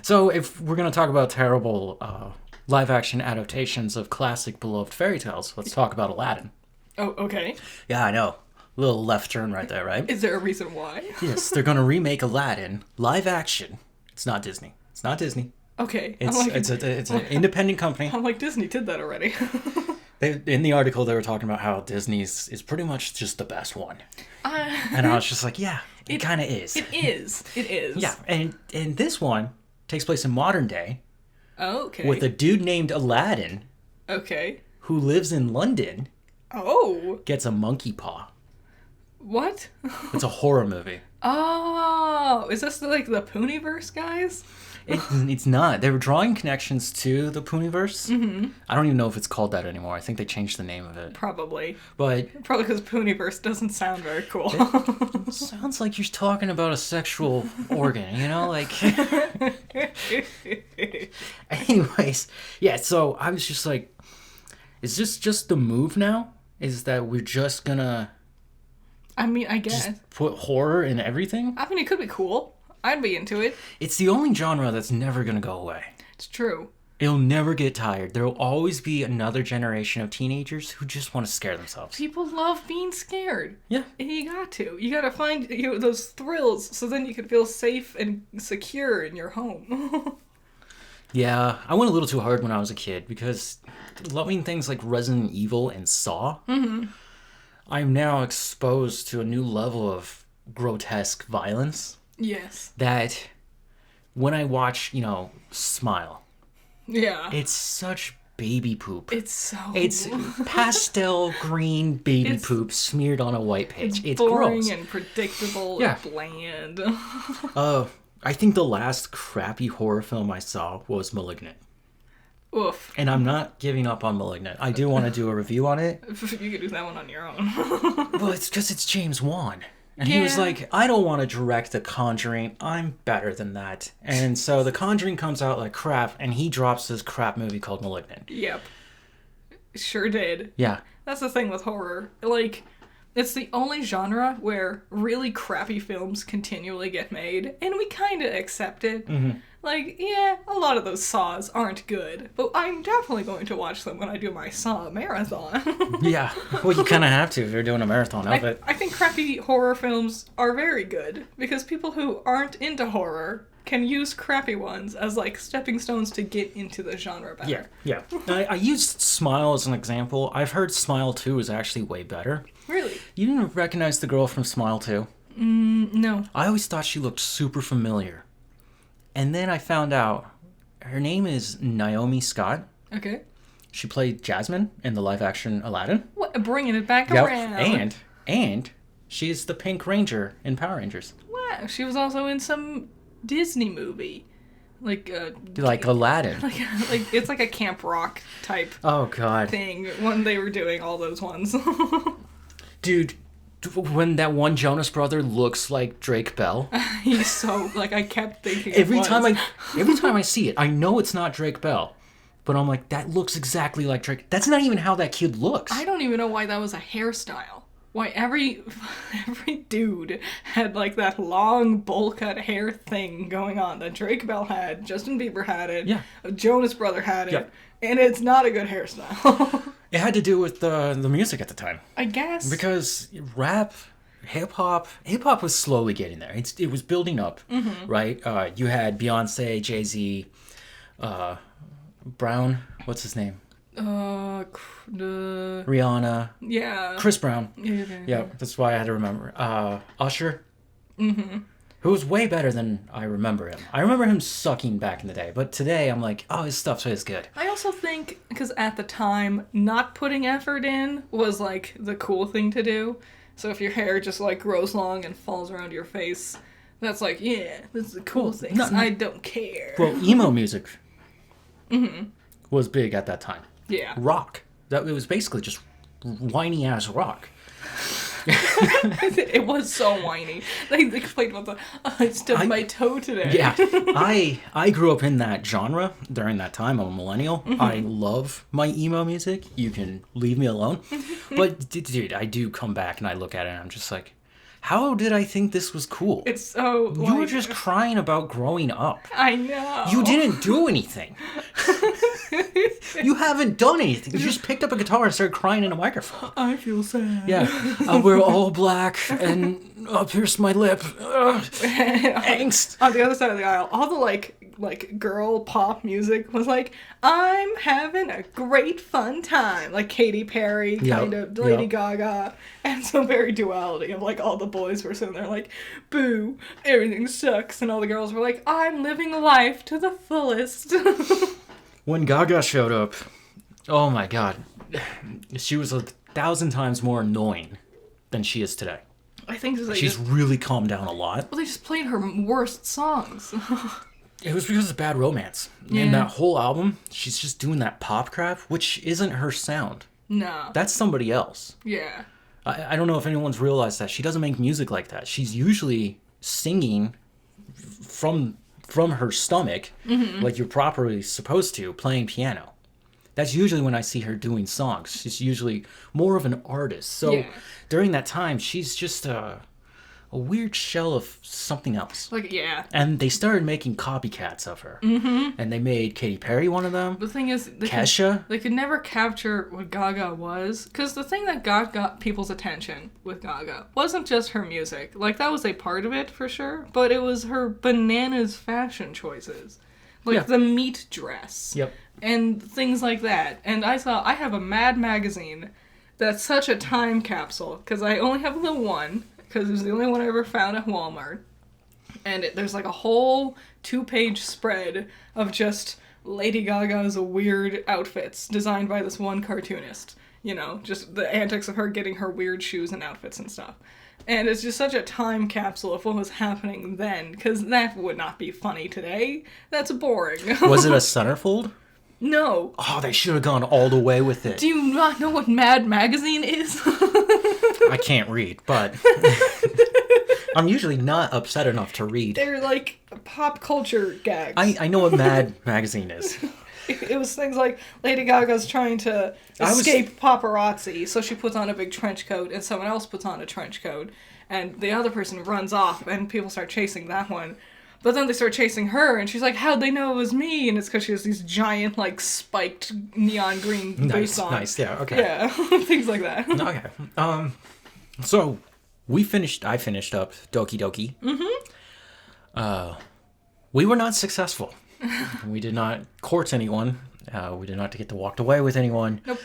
So, if we're going to talk about terrible live-action adaptations of classic beloved fairy tales, let's talk about Aladdin. Oh, okay. Yeah, I know. Little left turn right there, right? Is there a reason why? Yes, they're going to remake Aladdin live action. It's not Disney. It's not Disney. Okay. It's an independent company. I'm like, Disney did that already. In the article, they were talking about how Disney's is pretty much just the best one. And I was just like, yeah, it kind of is. It is. It is. Yeah, and this one takes place in modern day. Oh, okay. With a dude named Aladdin. Okay. Who lives in London. Oh. Gets a monkey paw. What? It's a horror movie. Oh, is this like the Pooniverse guys? It's not. They were drawing connections to the Pooniverse. Mm-hmm. I don't even know if it's called that anymore. I think they changed the name of it. Probably. But probably because Pooniverse doesn't sound very cool. It sounds like you're talking about a sexual organ, you know? Like... Anyways, yeah, so I was just like, is this just the move now? Is that we're just gonna... I mean, I guess. Just put horror in everything? I mean, it could be cool. I'd be into it. It's the only genre that's never gonna go away. It's true. It'll never get tired. There'll always be another generation of teenagers who just want to scare themselves. People love being scared. Yeah. And you got to. You got to find those thrills so then you can feel safe and secure in your home. Yeah, I went a little too hard when I was a kid because loving things like Resident Evil and Saw, I'm now exposed to a new level of grotesque violence Yes. that when I watch, Smile, Yeah. it's such baby poop. It's It's pastel green baby It's- poop smeared on a white page. It's boring gross. and predictable Yeah. and bland. I think the last crappy horror film I saw was Malignant. Oof. And I'm not giving up on Malignant. I do want to do a review on it. You could do that one on your own. Well, it's because it's James Wan. And he was Yeah. like, I don't want to direct The Conjuring. I'm better than that. And so The Conjuring comes out like crap, and he drops this crap movie called Malignant. Yep. Sure did. Yeah. That's the thing with horror. Like, it's the only genre where really crappy films continually get made, and we kind of accept it. Like, yeah, a lot of those Saws aren't good, but I'm definitely going to watch them when I do my Saw marathon. Yeah. Well, you kind of have to if you're doing a marathon of it. I think crappy horror films are very good, because people who aren't into horror can use crappy ones as, like, stepping stones to get into the genre better. Yeah. I used Smile as an example. I've heard Smile 2 is actually way better. Really? You didn't recognize the girl from Smile 2? No. I always thought she looked super familiar. And then I found out her name is Naomi Scott. Okay. She played Jasmine in the live-action Aladdin. What? Bringing it back around. And she's the Pink Ranger in Power Rangers. Wow, she was also in some Disney movie. Like Aladdin. like it's like a Camp Rock type Oh, God. thing when they were doing all those ones. Dude, when that one Jonas brother looks like Drake Bell, He's so like I kept thinking every time I see it, I know it's not Drake Bell, but I'm like, that looks exactly like Drake. That's not even how that kid looks. I don't even know why that was a hairstyle. Why every dude had like that long bowl cut hair thing going on that Drake Bell had, Justin Bieber had it, Yeah. Jonas Brother had it, Yeah. and it's not a good hairstyle. It had to do with the music at the time. I guess. Because rap, hip hop was slowly getting there. It was building up, right? You had Beyonce, Jay-Z, Brown, what's his name? Rihanna, Yeah. Chris Brown. Yeah. Yeah, that's why I had to remember. Usher. Who was way better than I remember him. I remember him sucking back in the day, but today I'm like, oh, his stuff is good. I also think, because at the time, not putting effort in was, like, the cool thing to do. So if your hair just, like, grows long and falls around your face, that's like, yeah, this is the cool thing. I don't care. Well, emo music was big at that time. Yeah. Rock. It was basically just whiny-ass rock. It was so whiny. They complained about the, I stubbed my toe today. Yeah, I grew up in that genre during that time. I'm a millennial. I love my emo music. You can leave me alone. But dude, I do come back and I look at it and I'm just like, how did I think this was cool? It's so, You were just crying about growing up. I know. You didn't do anything. You haven't done anything. You just picked up a guitar and started crying in a microphone. I feel sad. Yeah, we're all black and pierced my lip. Angst. On the other side of the aisle, all the like girl pop music was like, I'm having a great fun time. Like Katy Perry, kind of Lady Gaga, and some very duality of like all the boys were sitting there like, boo, everything sucks, and all the girls were like, I'm living life to the fullest. When Gaga showed up, oh my god, she was 1,000 times more annoying than she is today. I think She's really calmed down a lot. well, they just played her worst songs. It was because of Bad Romance. Yeah. And that whole album, she's just doing that pop crap, which isn't her sound. No. That's somebody else. Yeah. I don't know if anyone's realized that. She doesn't make music like that. She's usually singing from her stomach, like you're properly supposed to, playing piano. That's usually when I see her doing songs. She's usually more of an artist. So Yeah. during that time, she's just a a weird shell of something else. Like, yeah. And they started making copycats of her. Mm-hmm. And they made Katy Perry one of them. The thing is, Kesha. They could never capture what Gaga was. Because the thing that got people's attention with Gaga wasn't just her music. Like, that was a part of it, for sure. But it was her bananas fashion choices. Like, the meat dress. Yep. And things like that. And I have a Mad magazine that's such a time capsule. Because I only have the one. Because it was the only one I ever found at Walmart. And there's like a whole 2-page spread of just Lady Gaga's weird outfits designed by this one cartoonist. You know, just the antics of her getting her weird shoes and outfits and stuff. And it's just such a time capsule of what was happening then, because that would not be funny today. That's boring. Was it a centerfold? No. Oh, they should have gone all the way with it. Do you not know what Mad Magazine is? I can't read, but I'm usually not upset enough to read. They're like pop culture gags. I know what Mad Magazine is. It was things like Lady Gaga's trying to escape paparazzi, so she puts on a big trench coat, and someone else puts on a trench coat, and the other person runs off, and people start chasing that one. But then they start chasing her, and she's like, how'd they know it was me? And it's because she has these giant, like, spiked neon green boots on. Nice, yeah, okay. Yeah, things like that. Okay. So, I finished up Doki Doki. Mm-hmm. We were not successful. We did not court anyone. We did not get to walk away with anyone. Nope.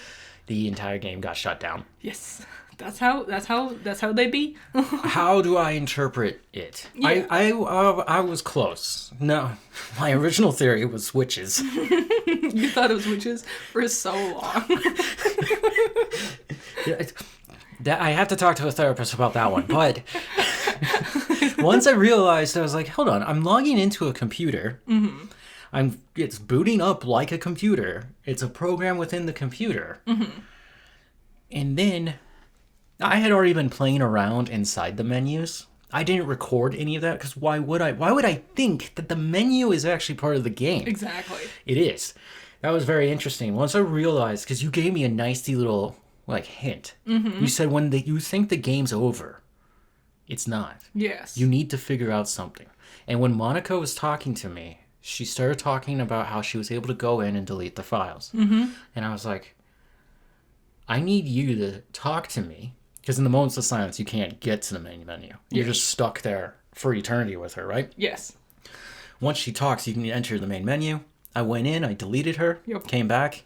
The entire game got shut down. Yes. That's how they be. How do I interpret it? Yeah. I was close. No, my original theory was witches. You thought it was witches for so long. I have to talk to a therapist about that one. But once I realized, I was like, hold on, I'm logging into a computer. Mm-hmm. It's booting up like a computer. It's a program within the computer. Mm-hmm. And then I had already been playing around inside the menus. I didn't record any of that because why would I? Why would I think that the menu is actually part of the game? Exactly. It is. That was very interesting. Once I realized, because you gave me a nicey little hint. Mm-hmm. You said when you think the game's over, it's not. Yes. You need to figure out something. And when Monica was talking to me, she started talking about how she was able to go in and delete the files. Mm-hmm. And I was like, I need you to talk to me. Because in the moments of silence, you can't get to the main menu. You're just stuck there for eternity with her, right? Yes. Once she talks, you can enter the main menu. I went in, I deleted her, came back,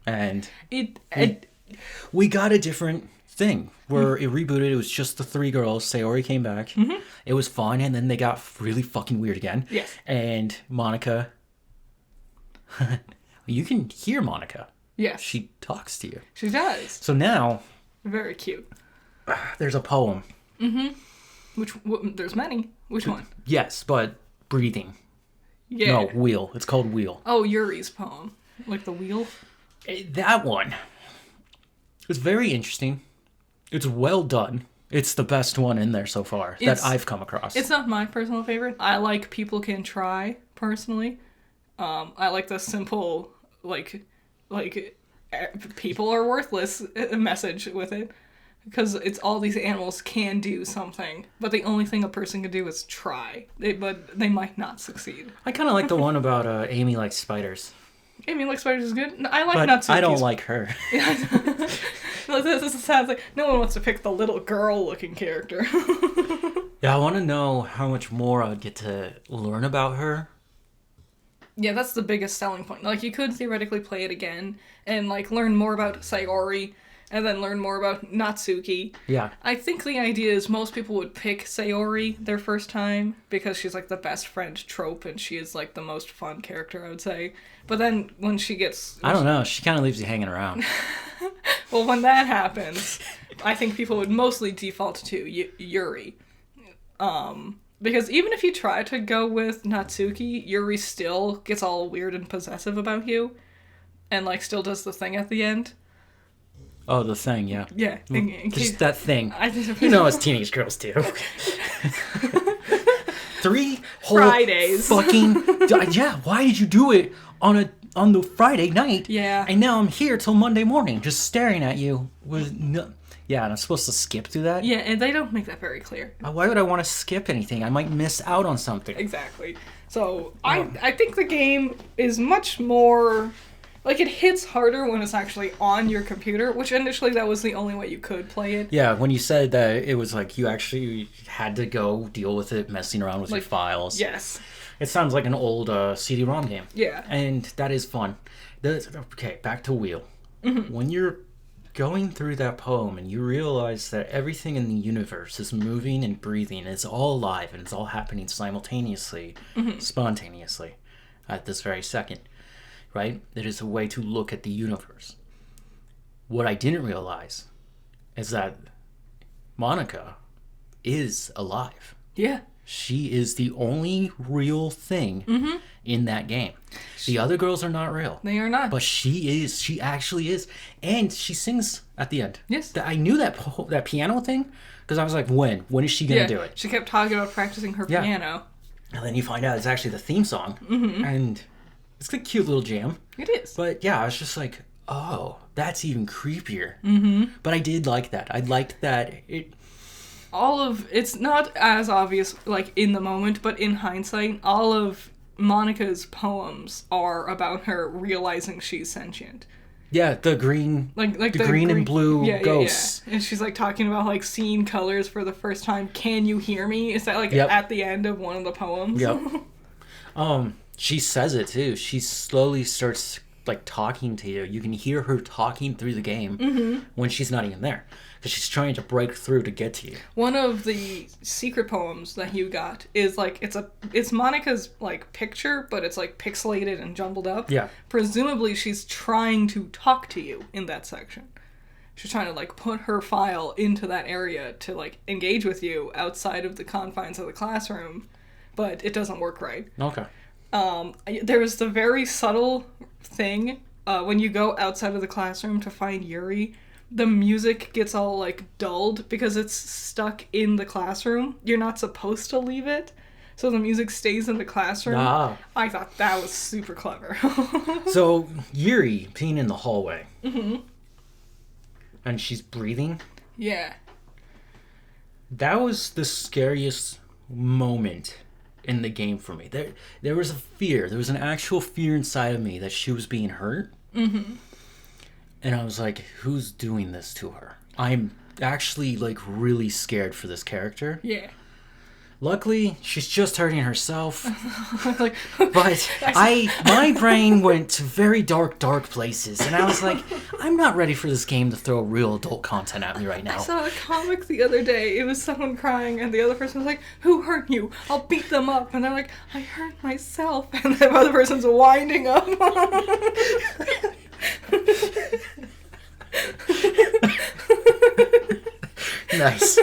and we got a different thing where it rebooted. It was just the 3 girls. Sayori came back. Mm-hmm. It was fun, and then they got really fucking weird again. Yes. And Monica, you can hear Monica. Yes. She talks to you. She does. So now, very cute. There's a poem. Mm-hmm. There's many. Which one? Yes, but breathing. Yeah. No, wheel. It's called Wheel. Oh, Yuri's poem. Like the wheel? That one. It's very interesting. It's well done. It's the best one in there so far that I've come across. It's not my personal favorite. I like People Can Try, personally. I like the simple, like people are worthless message with it. Because it's all these animals can do something, but the only thing a person can do is try. But they might not succeed. I kind of like the one about Amy likes spiders. Amy likes spiders is good. I like but Natsuki's. I don't like her. This sounds like no one wants to pick the little girl-looking character. Yeah, I want to know how much more I would get to learn about her. Yeah, that's the biggest selling point. Like, you could theoretically play it again and, like, learn more about Sayori and then learn more about Natsuki. Yeah. I think the idea is most people would pick Sayori their first time because she's, like, the best friend trope and she is, like, the most fun character, I would say. But then when she gets... I don't know. She kind of leaves you hanging around. Well, when that happens, I think people would mostly default to Yuri. Because even if you try to go with Natsuki, Yuri still gets all weird and possessive about you. And, like, still does the thing at the end. Oh, the thing, yeah. Yeah. Just that thing. You know as teenage girls do. 3 whole Fridays. Fucking... Yeah, why did you do it on the Friday night? Yeah. And now I'm here till Monday morning just staring at you with Yeah, and I'm supposed to skip through that? Yeah, and they don't make that very clear. Why would I want to skip anything? I might miss out on something. Exactly. So I think the game is much more like it hits harder when it's actually on your computer, which initially that was the only way you could play it. Yeah, when you said that it was like you actually had to go deal with it, messing around with your Like, files. Yes. It sounds like an old CD-ROM game. Yeah. And that is fun. Okay, back to Wheel. When you're going through that poem and you realize that everything in the universe is moving and breathing, it's all alive and it's all happening simultaneously, spontaneously, at this very second, right? It is a way to look at the universe. What I didn't realize is that Monica is alive. Yeah. She is the only real thing in that game. The other girls are not real. They are not. But she is. She actually is. And she sings at the end. Yes. I knew that piano thing because I was like, when? When is she going to do it? She kept talking about practicing her piano. And then you find out it's actually the theme song. And it's a cute little jam. It is. But yeah, I was just like, oh, that's even creepier. But I did like that. I liked that It's not as obvious like in the moment, but in hindsight, all of Monica's poems are about her realizing she's sentient. Yeah, the green, Like the green and blue ghosts. Yeah. And she's like talking about like seeing colors for the first time. Can you hear me? Is that like Yep. at the end of one of the poems? Yep. She says it too. She slowly starts like talking to you. You can hear her talking through the game when she's not even there because she's trying to break through to get to you. One of the secret poems that you got is like it's Monica's like picture, but it's like pixelated and jumbled up. Yeah. Presumably she's trying to talk to you in that section. She's trying to like put her file into that area to like engage with you outside of the confines of the classroom, but it doesn't work right. Okay. There's the very subtle thing when you go outside of the classroom to find Yuri. The music gets all like dulled because it's stuck in the classroom. You're not supposed to leave it, so the music stays in the classroom. Ah. I thought that was super clever. So Yuri being in the hallway, and she's breathing. Yeah. That was the scariest moment in the game for me. There was a fear. There was an actual fear inside of me that she was being hurt. And I was like, who's doing this to her? I'm actually like really scared for this character. Yeah. Luckily, she's just hurting herself. Like, But my brain went to very dark places, and I was like, I'm not ready for this game to throw real adult content at me right I now. saw a comic the other day. It was someone crying, and the other person was like, "Who hurt you? I'll beat them up." And they're like, "I hurt myself." And the other person's winding up. Nice.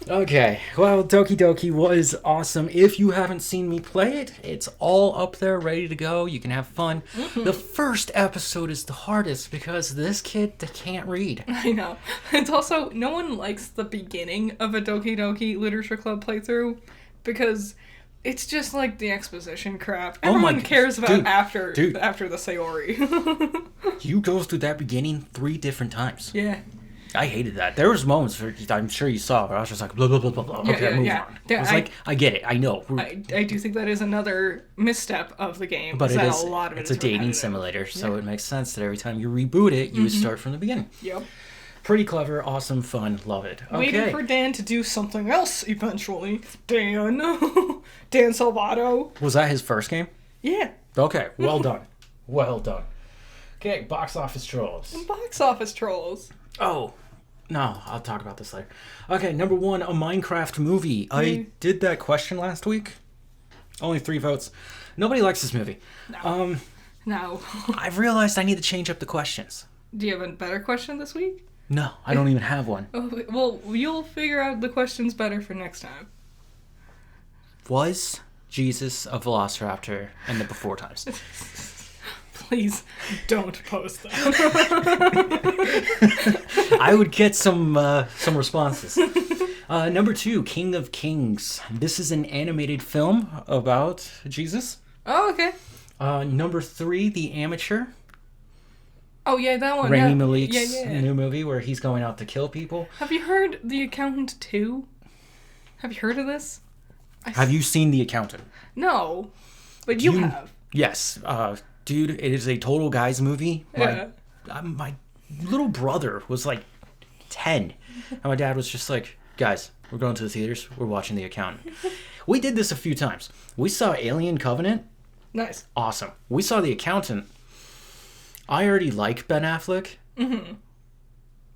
Okay, well, Doki Doki was awesome. If you haven't seen me play it, it's all up there, ready to go. You can have fun. The first episode is the hardest because this kid can't read. I know. It's also, no one likes the beginning of a Doki Doki Literature Club playthrough because it's just like the exposition crap. Everyone cares about after the Sayori. You go through that beginning 3 different times. Yeah. I hated that. There was moments where I'm sure you saw where I was just like, blah, blah, blah, blah, blah. Okay, move on. Yeah, I was like, I get it. I know. I do think that is another misstep of the game. But that it is, a lot of it's a dating repetitive. simulator, so it makes sense that every time you reboot it, you start from the beginning. Yep. Pretty clever, awesome, fun, love it. Okay. Waiting for Dan to do something else eventually. Dan. Dan Salvato. Was that his first game? Yeah. Okay, well done. Well done. Okay, box office trolls. Box office trolls. Oh, no, I'll talk about this later. Okay, number 1, a Minecraft movie. I did that question last week. Only 3 votes. Nobody likes this movie. No. No. I've realized I need to change up the questions. Do you have a better question this week? No, I don't even have one. Oh, well, you'll figure out the questions better for next time. Was Jesus a velociraptor in the before times? Please don't post that. I would get some responses. Number 2, King of Kings. This is an animated film about Jesus. Oh, okay. Number 3, The Amateur. Oh yeah, that one. Rami Yeah. Malek's Yeah. new movie where he's going out to kill people. Have you heard The Accountant 2? Have you heard of this? Have you seen The Accountant? No, but you have. Yes. Dude, it is a total guys movie. Yeah. My little brother was like 10. And my dad was just like, guys, we're going to the theaters. We're watching The Accountant. We did this a few times. We saw Alien Covenant. Nice. Awesome. We saw The Accountant. I already like Ben Affleck. Mm-hmm.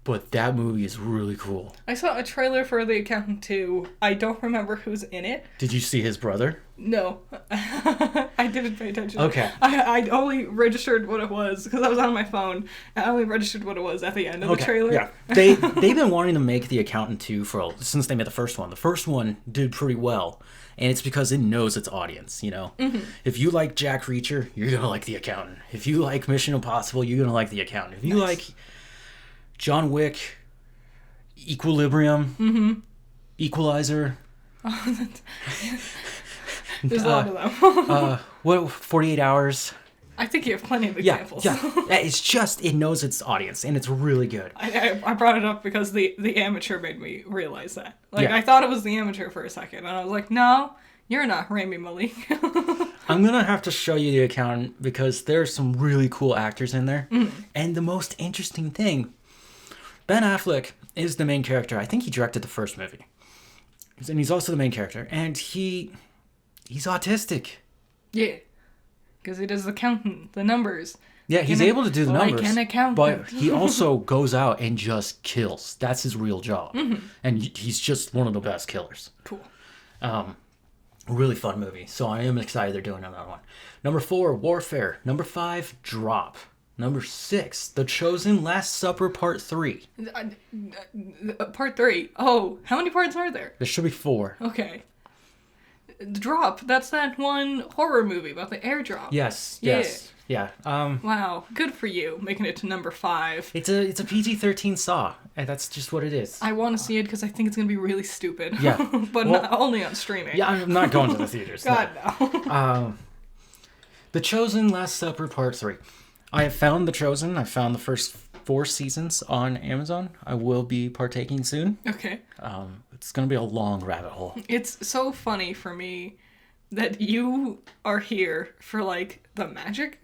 But that movie is really cool. I saw a trailer for The Accountant 2. I don't remember who's in it. Did you see his brother? No. I didn't pay attention. Okay. I only registered what it was because I was on my phone. I only registered what it was at the end of the trailer. Yeah. They've been wanting to make The Accountant 2 since they made the first one. The first one did pretty well. And it's because it knows its audience, you know? Mm-hmm. If you like Jack Reacher, you're going to like The Accountant. If you like Mission Impossible, you're going to like The Accountant. If you like John Wick, Equilibrium, Equalizer. There's a lot of them. 48 Hours. I think you have plenty of examples. Yeah. It's just, it knows its audience, and it's really good. I brought it up because the Amateur made me realize that. Like, Yeah. I thought it was The Amateur for a second, and I was like, no, you're not Rami Malek. I'm going to have to show you The Accountant because there's some really cool actors in there. And the most interesting thing, Ben Affleck is the main character. I think he directed the first movie. And he's also the main character. And he's autistic. Yeah. Because he does the counting, the numbers. Yeah, he's able to do the numbers. Like an accountant. But he also goes out and just kills. That's his real job. And he's just one of the best killers. Cool. Really fun movie. So I am excited they're doing another one. Number 4, Warfare. Number 5, Drop. Number 6, The Chosen Last Supper Part 3. Part 3. Oh, how many parts are there? There should be 4. Okay. Drop. That's that one horror movie about the airdrop. Yes. Yeah. Yes. Yeah. Wow. Good for you, making it to number 5. It's a PG-13 Saw, and that's just what it is. I want to see it because I think it's going to be really stupid. Yeah. But Well, not only on streaming. Yeah, I'm not going to the theaters. God, no. The Chosen Last Supper Part 3. I have found The Chosen. I found the first 4 seasons on Amazon. I will be partaking soon. Okay. It's going to be a long rabbit hole. It's so funny for me that you are here for, like, the magic.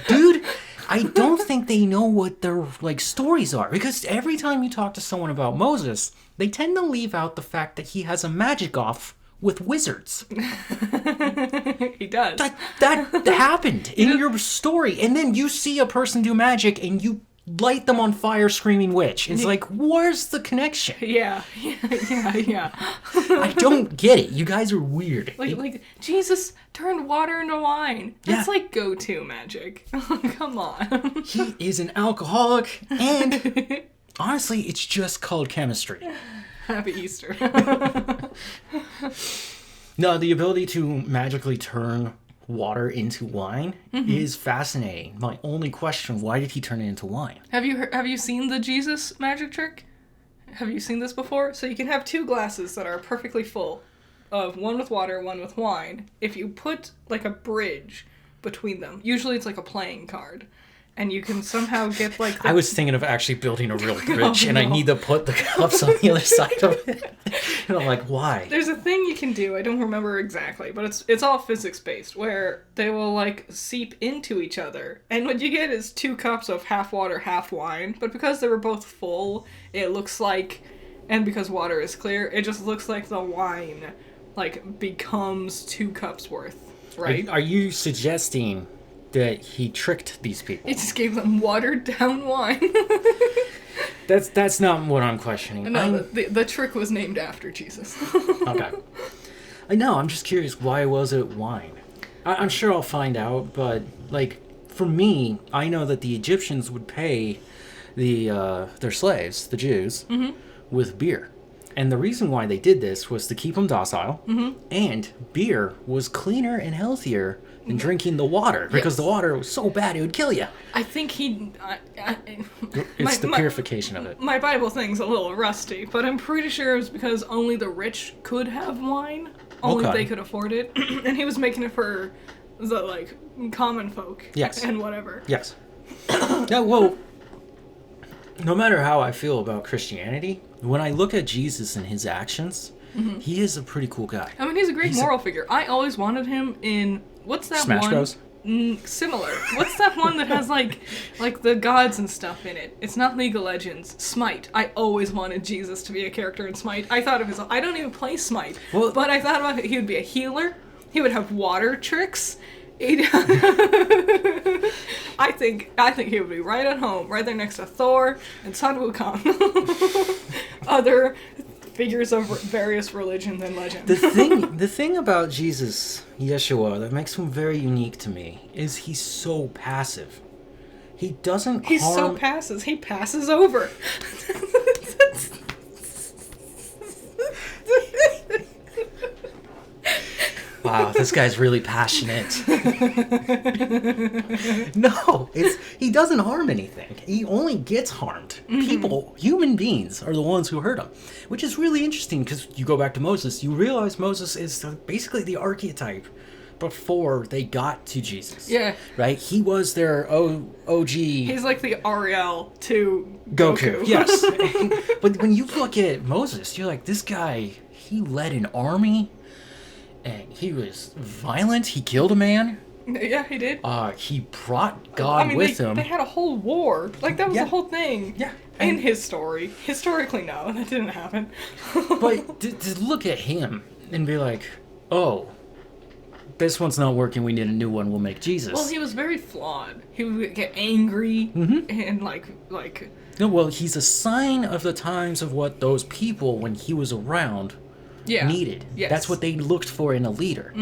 Dude, I don't think they know what their, like, stories are. Because every time you talk to someone about Moses, they tend to leave out the fact that he has a magic off with wizards. He does. That happened in your story. And then you see a person do magic and you light them on fire screaming witch. It's like, where's the connection? Yeah. I don't get it. You guys are weird. Like Jesus turned water into wine. That's Yeah. like go-to magic. Come on. He is an alcoholic, and honestly, it's just called chemistry. Happy Easter. No, the ability to magically turn water into wine is fascinating. My only question, why did he turn it into wine? Have you seen the Jesus magic trick? Have you seen this before? So you can have 2 glasses that are perfectly full of one with water, one with wine. If you put like a bridge between them, usually it's like a playing card, and you can somehow get like the... I was thinking of actually building a real bridge, and I no. need to put the cups on the other side of it. And I'm like, why? There's a thing you can do, I don't remember exactly, but it's all physics based, where they will like seep into each other. And what you get is 2 cups of half water, half wine. But because they were both full, it looks like, and because water is clear, it just looks like the wine like becomes 2 cups worth, right? Are you suggesting that he tricked these people? It just gave them watered down wine. That's not what I'm questioning. No, the trick was named after Jesus. Okay. I know, I'm just curious, why was it wine? I'm sure I'll find out, but, like, for me, I know that the Egyptians would pay their slaves, the Jews, with beer. And the reason why they did this was to keep them docile, and beer was cleaner and healthier than drinking the water, because the water was so bad it would kill you. I think It's the purification of it. My Bible thing's a little rusty, but I'm pretty sure it was because only the rich could have wine. Only Okay. they could afford it. And he was making it for the, like, common folk. Yes. And whatever. Yes. Yeah, well, no matter how I feel about Christianity, when I look at Jesus and his actions, he is a pretty cool guy. I mean, he's a great moral figure. I always wanted him in, what's that Smash one? Bros? Similar. What's that one that has like the gods and stuff in it? It's not League of Legends. Smite. I always wanted Jesus to be a character in Smite. I thought of his. I don't even play Smite, Well, but I thought about it. He would be a healer. He would have water tricks. I think he would be right at home, right there next to Thor and Sun Wukong. Other figures of various religions and legends. the thing about Jesus, Yeshua, that makes him very unique to me is he's so passive. He doesn't He's so harm... passive. He passes over. Wow, this guy's really passionate. No, he doesn't harm anything. He only gets harmed. People, human beings, are the ones who hurt him. Which is really interesting because you go back to Moses, you realize Moses is basically the archetype before they got to Jesus. Yeah. Right? He was their OG... He's like the Ariel to Goku. Yes. But when you look at Moses, you're like, this guy, he led an army... And he was violent. He killed a man. Yeah, he did. He brought God with him. They had a whole war. Like, that was Yeah. the whole thing. Yeah. In And- his story. Historically, no, that didn't happen. But to look at him and be like, oh, this one's not working. We need a new one. We'll make Jesus. Well, he was very flawed. He would get angry and like. No, well, he's a sign of the times of what those people, when he was around, Yeah. needed. Yes. That's what they looked for in a leader.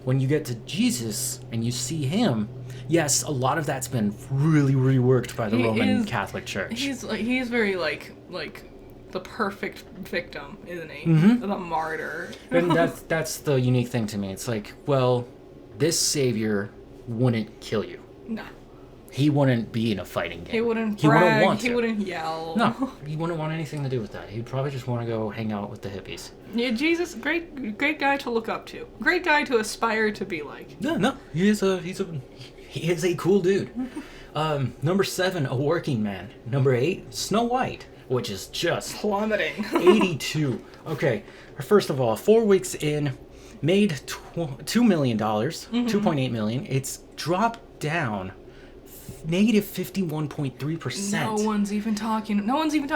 When you get to Jesus and you see him, yes, a lot of that's been really reworked by the He Roman is- Catholic Church. He's very like the perfect victim, isn't he? The martyr. And that's the unique thing to me. It's like, well, this savior wouldn't kill you. No. He wouldn't be in a fighting game. He wouldn't He brag. wouldn't want He to. wouldn't yell. No, he wouldn't want anything to do with that. He'd probably just want to go hang out with the hippies. Yeah, Jesus, great guy to look up to. Great guy to aspire to be like. No, he is a cool dude. Number 7, a working man. Number 8, Snow White, which is just Plummeting. 82. Okay, first of all, 4 weeks in, made $2 million, $2.8 million. It's dropped down negative 51.3%. No one's even talking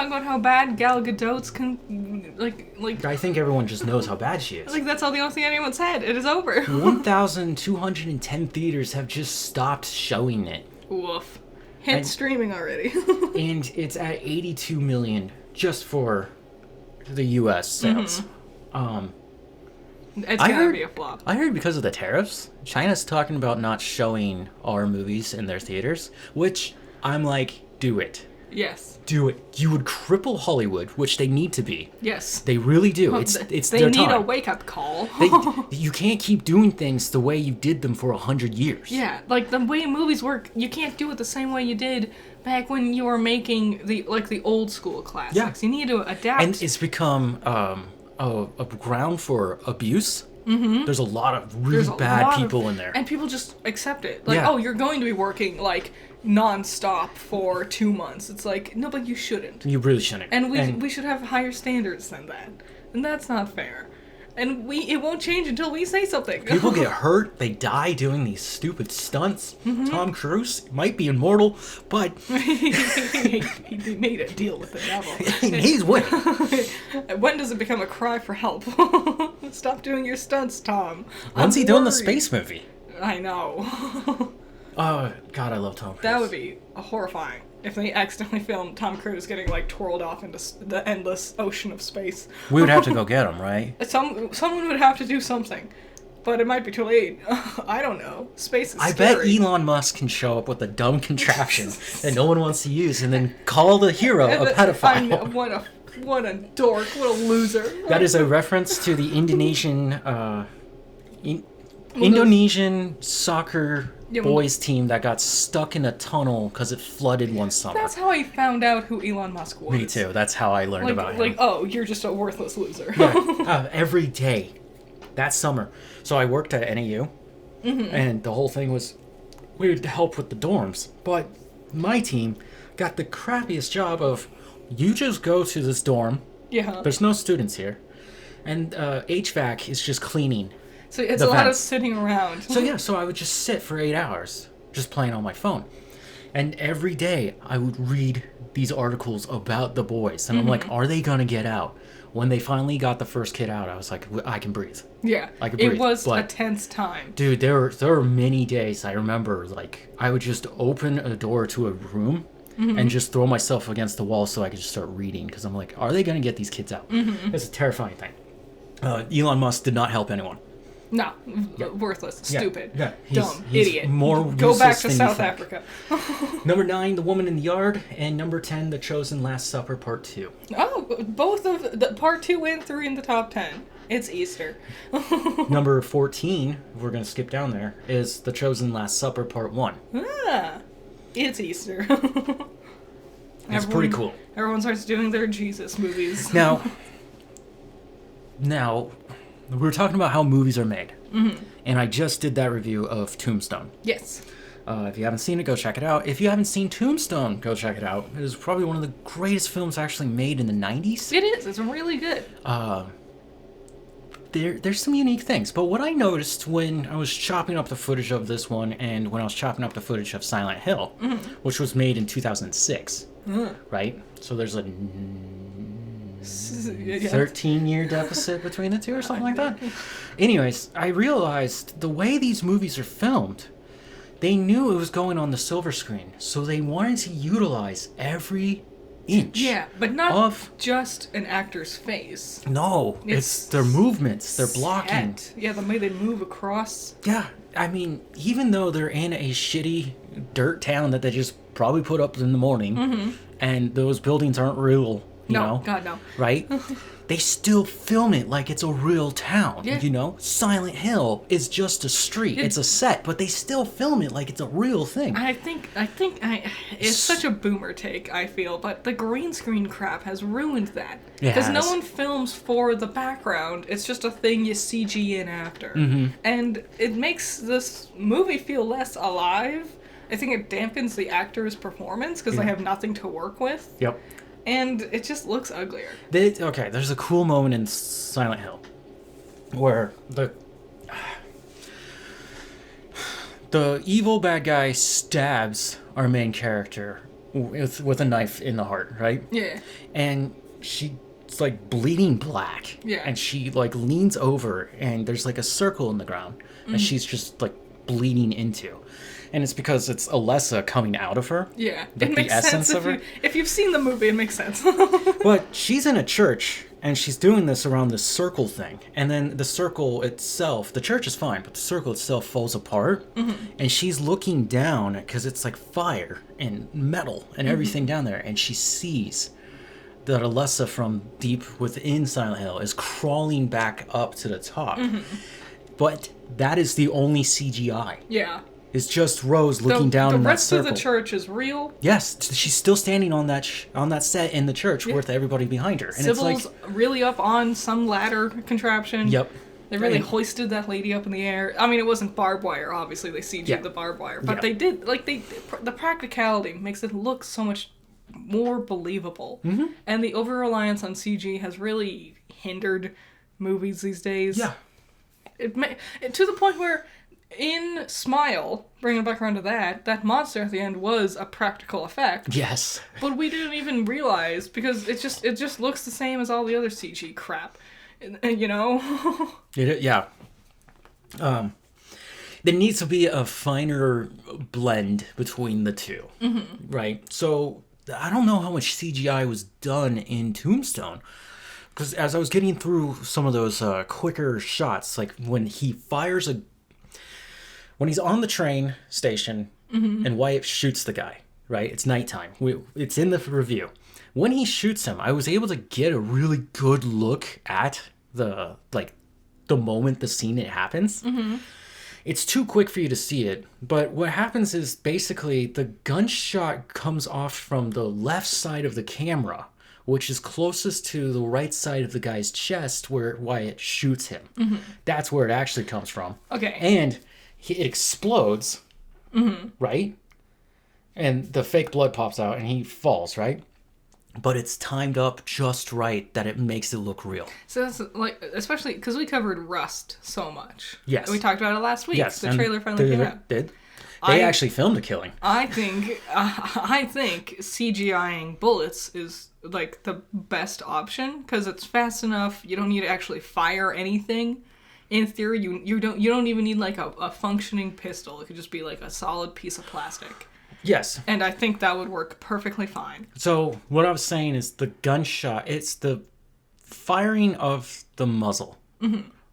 about how bad Gal Gadot's like. I think everyone just knows how bad she is. Like, that's all the only thing anyone said. It is over. 1,210 theaters have just stopped showing it. Woof. Hit streaming already. And it's at 82 million just for the US sales. It's I gonna heard- be a flop. I heard because of the tariffs, China's talking about not showing our movies in their theaters, which I'm like, do it. Yes. Do it. You would cripple Hollywood, which they need to be. Yes. They really do. It's they their need a time. wake-up call. You can't keep doing things the way you did them for 100 years. Yeah, like the way movies work, you can't do it the same way you did back when you were making the old school classics. Yeah. You need to adapt. And it's become a ground for abuse. Mm-hmm. There's a lot of really bad people in there. And people just accept it. Like, Yeah. oh, you're going to be working like non-stop for 2 months. It's like, no, but you shouldn't. You really shouldn't. And we should have higher standards than that. And that's not fair. And it won't change until we say something. People get hurt, they die doing these stupid stunts. Mm-hmm. Tom Cruise might be immortal, but he made a deal with the devil. he's winning. When does it become a cry for help? Stop doing your stunts, Tom. When's I'm he doing the worried. space movie? I know. Oh, God, I love Tom Cruise. That would be horrifying if they accidentally filmed Tom Cruise getting like twirled off into the endless ocean of space. We would have to go get him, right? Someone would have to do something, but it might be too late. I don't know. Space is I bet scary. Elon Musk can show up with a dumb contraption that no one wants to use and then call the hero a pedophile. What a dork. What a loser. That is a reference to the Indonesian Indonesian soccer boys team that got stuck in a tunnel because it flooded one summer. That's how I found out who Elon Musk was. Me too. That's how I learned about him. Like, oh, you're just a worthless loser. Yeah, every day that summer. So I worked at NAU, and the whole thing was we would help with the dorms. But my team got the crappiest job of, you just go to this dorm. Yeah. There's no students here. And HVAC is just cleaning. So it's the a lot of vents. sitting around. So I would just sit for 8 hours just playing on my phone. And every day I would read these articles about the boys. And I'm like, are they going to get out? When they finally got the first kid out, I was like, I can breathe. Yeah. I could breathe. It was but, a tense time. Dude, there were many days I remember, like, I would just open a door to a room and just throw myself against the wall so I could just start reading. Because I'm like, are they going to get these kids out? It's a terrifying thing. Elon Musk did not help anyone. No, worthless, stupid, dumb, he's idiot. More Go back to than you South think. Africa. Number 9, The Woman in the Yard, and number 10, The Chosen Last Supper Part 2. Oh, both of the part 2 and 3 in the top 10. It's Easter. Number 14, we're going to skip down there, is The Chosen Last Supper Part 1. It's Easter. It's pretty cool. Everyone starts doing their Jesus movies. Now, we were talking about how movies are made. And I just did that review of Tombstone. Yes. If you haven't seen it, go check it out. If you haven't seen Tombstone, go check it out. It is probably one of the greatest films actually made in the 90s. It is. It's really good. There's some unique things. But what I noticed when I was chopping up the footage of this one and when I was chopping up the footage of Silent Hill, which was made in 2006, right? So there's a 13-year deficit between the two or something like that. Anyways, I realized the way these movies are filmed, they knew it was going on the silver screen, so they wanted to utilize every inch. Yeah, but not of just an actor's face. No, it's their movements, their blocking. Set. Yeah, the way they move across. Yeah, I mean, even though they're in a shitty dirt town that they just probably put up in the morning, and those buildings aren't real, you know? God, no. Right? They still film it like it's a real town, you know? Silent Hill is just a street. It's a set, but they still film it like it's a real thing. I think it's such a boomer take, I feel, but the green screen crap has ruined that. Because no one films for the background. It's just a thing you CG in after. And it makes this movie feel less alive. I think it dampens the actor's performance because they have nothing to work with. Yep. And it just looks uglier. There's a cool moment in Silent Hill where the evil bad guy stabs our main character with a knife in the heart, right? Yeah. And she's like bleeding black. Yeah. And she like leans over and there's like a circle in the ground and she's just like bleeding into. And it's because it's Alessa coming out of her. Yeah, Like it the makes essence sense of her. if you've seen the movie. It makes sense. But she's in a church, and she's doing this around this circle thing. And then the circle itself, the church is fine, but the circle itself falls apart. And she's looking down, because it's like fire and metal and everything down there. And she sees that Alessa from deep within Silent Hill is crawling back up to the top. But that is the only CGI. Yeah. It's just Rose looking down in that circle. The rest of the church is real. Yes, she's still standing on that set in the church with everybody behind her. And Sybil's really up on some ladder contraption. Yep. They really hoisted that lady up in the air. I mean, it wasn't barbed wire. Obviously, they CG'd the barbed wire. But they did, the practicality makes it look so much more believable. And the over-reliance on CG has really hindered movies these days. Yeah. To the point where... in Smile, bringing it back around to that monster at the end was a practical effect. Yes. But we didn't even realize because it just looks the same as all the other CG crap, you know. Yeah. There needs to be a finer blend between the two, right? So I don't know how much CGI was done in Tombstone. Because as I was getting through some of those quicker shots, like when he fires when he's on the train station and Wyatt shoots the guy, right? It's nighttime. It's in the review. When he shoots him, I was able to get a really good look at the moment the scene it happens. It's too quick for you to see it, but what happens is basically the gunshot comes off from the left side of the camera, which is closest to the right side of the guy's chest where Wyatt shoots him. That's where it actually comes from. Okay. And it explodes right? And the fake blood pops out and he falls, right? But it's timed up just right that it makes it look real. So that's like, especially because we covered Rust so much. Yes. We talked about it last week. Yes. The and trailer finally came out. They actually filmed the killing. I think CGIing bullets is like the best option because it's fast enough. You don't need to actually fire anything. In theory, you don't even need like a functioning pistol. It could just be like a solid piece of plastic. Yes. And I think that would work perfectly fine. So what I was saying is the gunshot, it's the firing of the muzzle,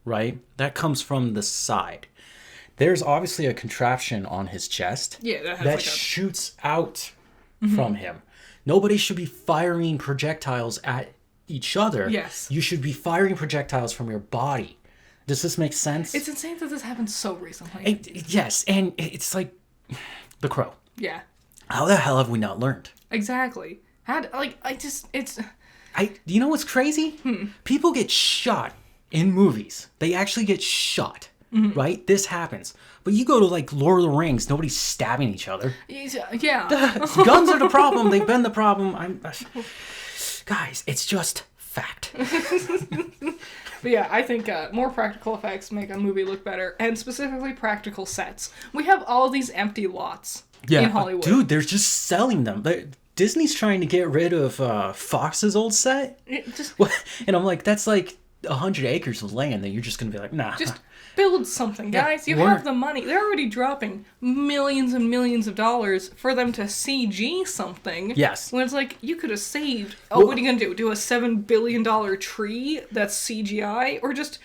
right? That comes from the side. There's obviously a contraption on his chest that shoots out from him. Nobody should be firing projectiles at each other. Yes. You should be firing projectiles from your body. Does this make sense? It's insane that this happened so recently. Yes, and it's like The Crow. Yeah. How the hell have we not learned? Exactly. You know what's crazy? People get shot in movies. They actually get shot, right? This happens. But you go to like Lord of the Rings, nobody's stabbing each other. Yeah. Guns are the problem. They've been the problem. Guys, it's just fact. But yeah, I think more practical effects make a movie look better, and specifically practical sets. We have all these empty lots in Hollywood. Dude, they're just selling them. Disney's trying to get rid of Fox's old set. And I'm like, that's like 100 acres of land that you're just going to be like, nah. Just build something, guys. You have the money. They're already dropping millions and millions of dollars for them to CG something. Yes. When it's like, you could have saved... what are you going to do? Do a $7 billion tree that's CGI? Or just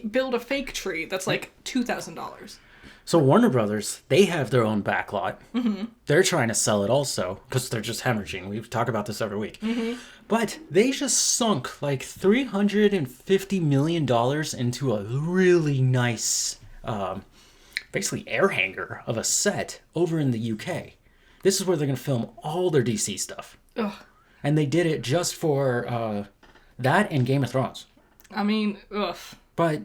build a fake tree that's like $2,000? So Warner Brothers, they have their own backlot. They're trying to sell it also because they're just hemorrhaging. We talk about this every week. But they just sunk like $350 million into a really nice, basically air hangar of a set over in the UK. This is where they're going to film all their DC stuff. Ugh. And they did it just for that and Game of Thrones. I mean, ugh. But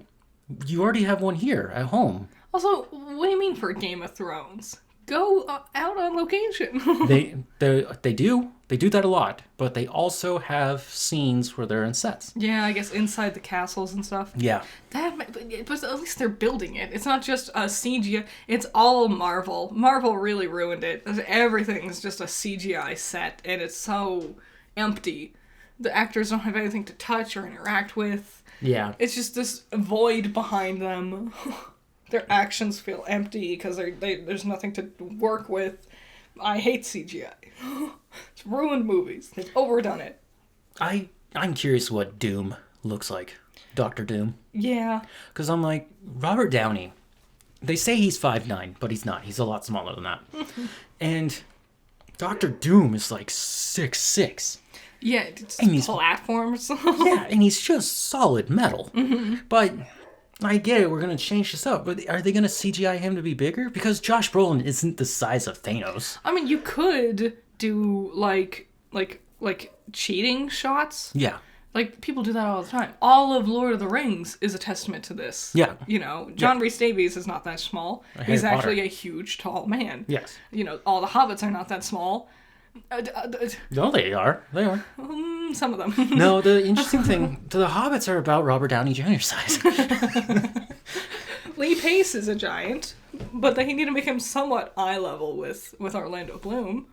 you already have one here at home. Also, what do you mean for Game of Thrones? Go out on location. They do that a lot, but they also have scenes where they're in sets. Yeah, I guess inside the castles and stuff. Yeah. But at least they're building it. It's not just a CGI. It's all Marvel. Marvel really ruined it. Everything's just a CGI set, and it's so empty. The actors don't have anything to touch or interact with. Yeah. It's just this void behind them. Their actions feel empty because there's nothing to work with. I hate CGI. It's ruined movies. They've overdone it. I'm curious what Doom looks like. Dr. Doom. Yeah. Because I'm like, Robert Downey, they say he's 5'9", but he's not. He's a lot smaller than that. And Dr. Doom is like 6'6". Yeah, it's and platforms. Yeah, and he's just solid metal. But... I get it, we're going to change this up, but are they going to CGI him to be bigger? Because Josh Brolin isn't the size of Thanos. I mean, you could do, like cheating shots. Yeah. Like, people do that all the time. All of Lord of the Rings is a testament to this. Yeah. You know, John Rhys Davies is not that small. He's actually a huge, tall man. Yes. You know, all the hobbits are not that small. No, they are. They are. Some of them. No, the interesting thing, the hobbits are about Robert Downey Jr. size. Lee Pace is a giant, but they need to make him somewhat eye level with Orlando Bloom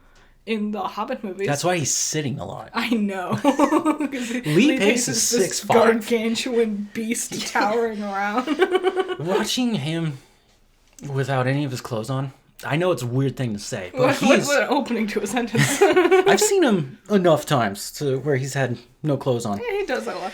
in the Hobbit movies. That's why he's sitting a lot. I know. Lee Pace is this 6'5". gargantuan beast towering around. Watching him without any of his clothes on, I know it's a weird thing to say, but what an opening to a sentence. I've seen him enough times to where he's had no clothes on. Yeah, he does that a lot.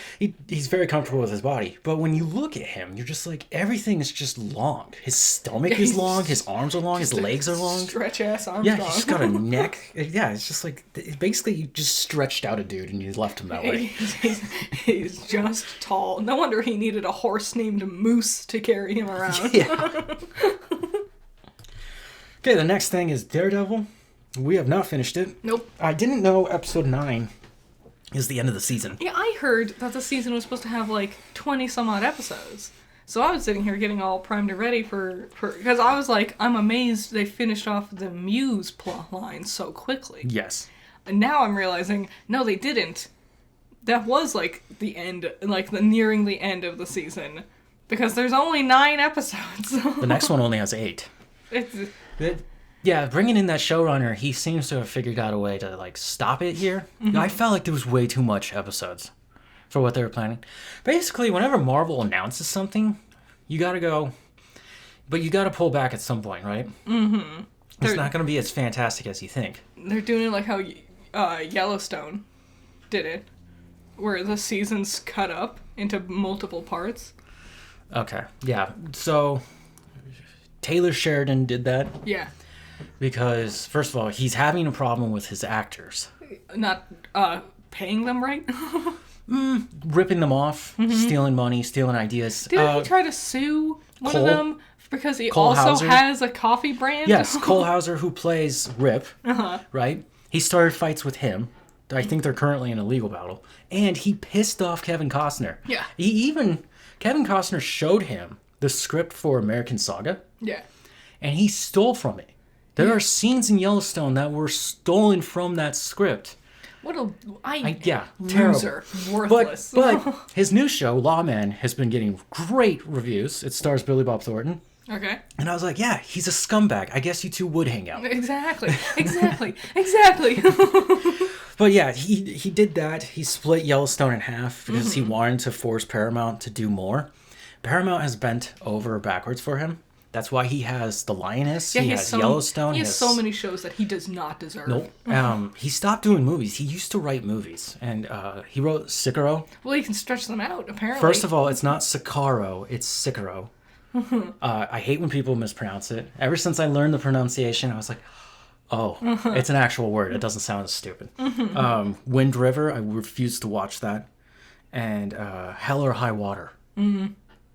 He's very comfortable with his body, but when you look at him, you're just like, everything is just long. His stomach is long, his arms are long, his legs are long. Stretch ass Armstrong. Yeah, he's just got a neck. Yeah, it's just like, basically you just stretched out a dude and you left him that way. He's just tall. No wonder he needed a horse named Moose to carry him around. Yeah. Okay, the next thing is Daredevil. We have not finished it. Nope. I didn't know episode 9 is the end of the season. Yeah, I heard that the season was supposed to have like 20 some odd episodes. So I was sitting here getting all primed and ready for because I was like, I'm amazed they finished off the Muse plot line so quickly. Yes. And now I'm realizing, no, they didn't. That was like the end, like the nearing the end of the season, because there's only 9 episodes. The next one only has 8. It's, Yeah, bringing in that showrunner, he seems to have figured out a way to like stop it here. I felt like there was way too much episodes for what they were planning. Basically, whenever Marvel announces something, you gotta go, but you gotta pull back at some point, right? Mm-hmm. It's not gonna be as fantastic as you think. They're doing it like how Yellowstone did it, where the seasons cut up into multiple parts. Okay, yeah. So Taylor Sheridan did that. Yeah. Because, first of all, he's having a problem with his actors. Not paying them right? Ripping them off, stealing money, stealing ideas. Didn't he try to sue one Cole? of them because he Cole also Hauser? has a coffee brand? Yes, Cole Hauser, who plays Rip, right? He started fights with him. I think they're currently in a legal battle. And he pissed off Kevin Costner. Yeah. Kevin Costner showed him the script for American Saga, Yeah. and he stole from it. There are scenes in Yellowstone that were stolen from that script. What a Terrible. worthless. But his new show, Lawman, has been getting great reviews. It stars Billy Bob Thornton. Okay. And I was like, yeah, he's a scumbag. I guess you two would hang out. Exactly. But yeah, he did that. He split Yellowstone in half because he wanted to force Paramount to do more. Paramount has bent over backwards for him. That's why he has The Lioness. Yeah, he has Yellowstone. He has so many shows that he does not deserve. Nope. He stopped doing movies. He used to write movies. And he wrote Sicario. Well, he can stretch them out, apparently. First of all, it's not Sicario, it's Sicario. I hate when people mispronounce it. Ever since I learned the pronunciation, I was like, oh, it's an actual word. It doesn't sound as stupid. Wind River, I refused to watch that. And Hell or High Water.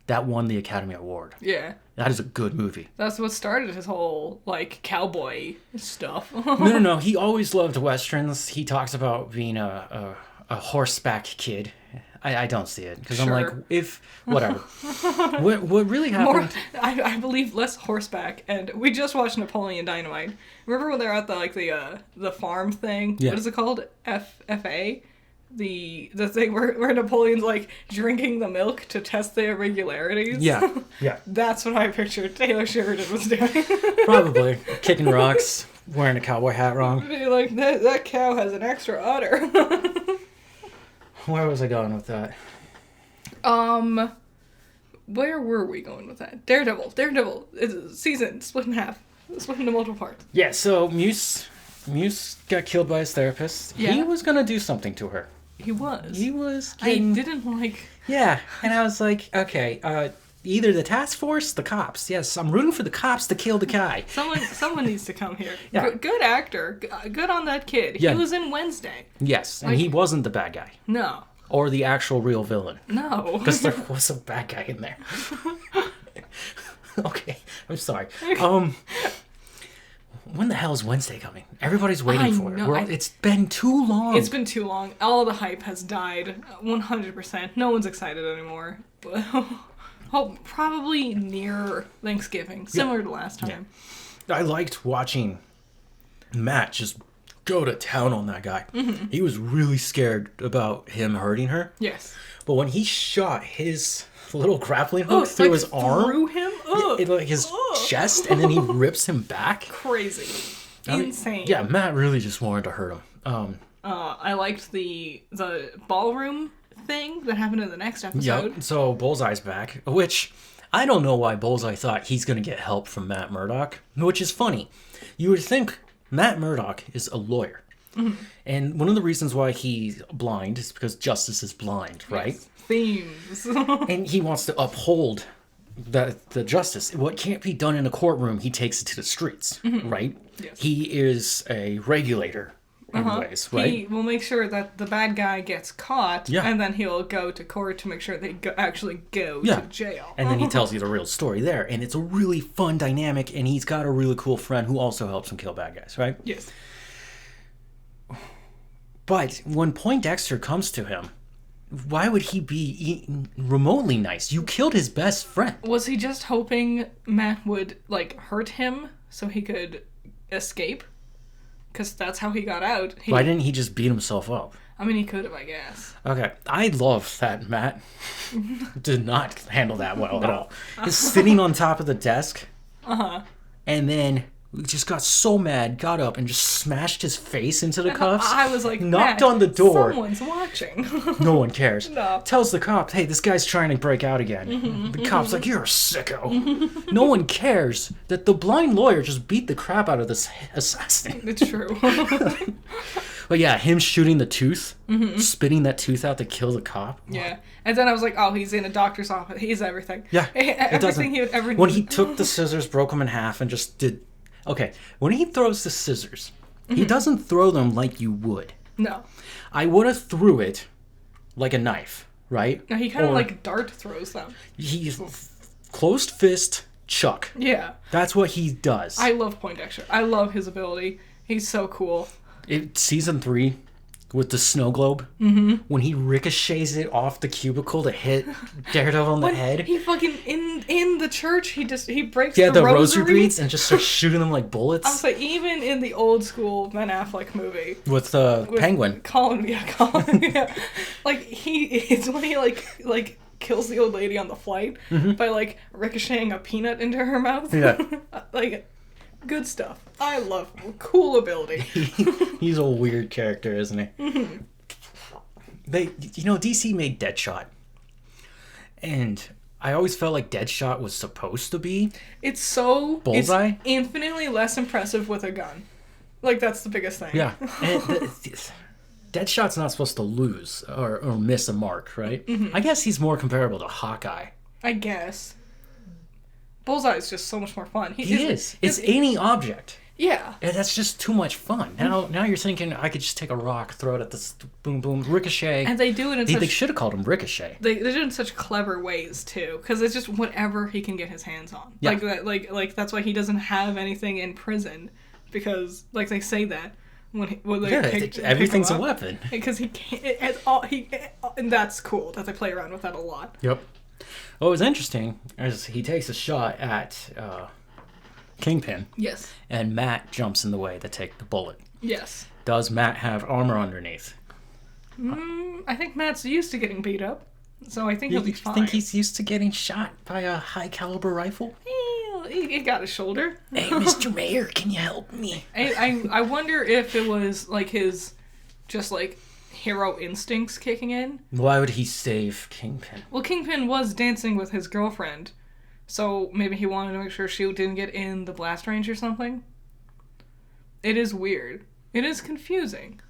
That won the Academy Award. Yeah. That is a good movie. That's what started his whole, like, cowboy stuff. No. He always loved Westerns. He talks about being a horseback kid. I don't see it. Because Sure. I'm like, whatever. what really happened... I believe less horseback, and we just watched Napoleon Dynamite. Remember when they're at the farm thing? Yeah. What is it called? FFA? The thing where Napoleon's like drinking the milk to test the irregularities. Yeah. That's what I pictured Taylor Sheridan was doing. Probably. Kicking rocks, wearing a cowboy hat wrong. Be like, that cow has an extra udder. Where was I going with that? Where were we going with that? Daredevil. It's a season split in half. Split into multiple parts. Yeah, so Muse got killed by his therapist. Yeah. He was going to do something to her. He was. He was I getting... didn't like... Yeah, and I was like, okay, either the task force, the cops. Yes, I'm rooting for the cops to kill the guy. Someone needs to come here. Yeah. Good actor. Good on that kid. Yeah. He was in Wednesday. Yes, and he wasn't the bad guy. No. Or the actual real villain. No. Because there was a bad guy in there. Okay, I'm sorry. When the hell is Wednesday coming? Everybody's waiting for it. It's been too long. It's been too long. All the hype has died. 100%. No one's excited anymore. Probably near Thanksgiving. Similar to last time. I liked watching Matt just go to town on that guy. Mm-hmm. He was really scared about him hurting her. Yes. But when he shot his little grappling hook through his arm, through him, like his chest, and then he rips him back. Crazy, insane. Yeah, Matt really just wanted to hurt him. I liked the ballroom thing that happened in the next episode. Yep. So Bullseye's back, which I don't know why Bullseye thought he's gonna get help from Matt Murdock, which is funny. You would think Matt Murdock is a lawyer. Mm-hmm. And one of the reasons why he's blind is because justice is blind, right? Yes. Themes. And he wants to uphold the justice. What can't be done in a courtroom, he takes it to the streets, right? Yes. He is a regulator in ways, right? He will make sure that the bad guy gets caught, Yeah. and then he'll go to court to make sure they actually go to jail. And then he tells you the real story there. And it's a really fun dynamic, and he's got a really cool friend who also helps him kill bad guys, right? Yes. But when Poindexter comes to him, why would he be remotely nice? You killed his best friend. Was he just hoping Matt would, like, hurt him so he could escape? Because that's how he got out. Why didn't he just beat himself up? I mean, he could have, I guess. Okay, I love that Matt did not handle that well at all. He's sitting on top of the desk, and then just got so mad, got up, and just smashed his face into the cuffs. I was like, knocked Matt, on the door. Someone's watching. No one cares. No. Tells the cop, hey, this guy's trying to break out again. The cop's like, you're a sicko. No one cares that the blind lawyer just beat the crap out of this assassin. It's true. But yeah, him shooting the tooth, spitting that tooth out to kill the cop. Yeah. And then I was like, oh, he's in a doctor's office. He's everything. Yeah, it doesn't. He would ever When need. he took the scissors, broke them in half, and just did... Okay, when he throws the scissors, he doesn't throw them like you would. No. I would have threw it like a knife, right? No, he kind of Or like dart throws them. He's closed fist Chuck. Yeah. That's what he does. I love Poindexter. I love his ability. He's so cool. Season 3 with the snow globe, when he ricochets it off the cubicle to hit Daredevil in the head. He fucking in the church. He breaks Yeah, the the rosary rosary beads and just starts shooting them like bullets. I was like, even in the old school Ben Affleck movie with the penguin. Colin, yeah. Like it's when he like kills the old lady on the flight by like ricocheting a peanut into her mouth. Yeah. Like, good stuff. I love cool ability. He's a weird character, isn't he? They, DC made Deadshot, and I always felt like Deadshot was supposed to be It's Bullseye? It's infinitely less impressive with a gun. Like, that's the biggest thing. Yeah. And Deadshot's not supposed to lose or miss a mark, right? I guess he's more comparable to Hawkeye. I guess. Bullseye is just so much more fun. He is. It's any object. Yeah. And that's just too much fun. Now you're thinking I could just take a rock, throw it at this boom boom ricochet. And they do it in They should have called him Ricochet. They do it in such clever ways too, because it's just whatever he can get his hands on. Yeah. Like that, like that's why he doesn't have anything in prison, because like they say that when they everything's a weapon. Because he can't. And that's cool that they play around with that a lot. Yep. What was interesting is he takes a shot at Kingpin, Yes. and Matt jumps in the way to take the bullet. Yes. Does Matt have armor underneath? I think Matt's used to getting beat up, so I think You he'll be fine. think he's used to getting shot by a high caliber rifle? He got his shoulder. Hey, Mr. Mayor, can you help me? I wonder if it was like his just like hero instincts kicking in. Why would he save Kingpin? Well, Kingpin was dancing with his girlfriend, so maybe he wanted to make sure she didn't get in the blast range or something. It is weird. It is confusing.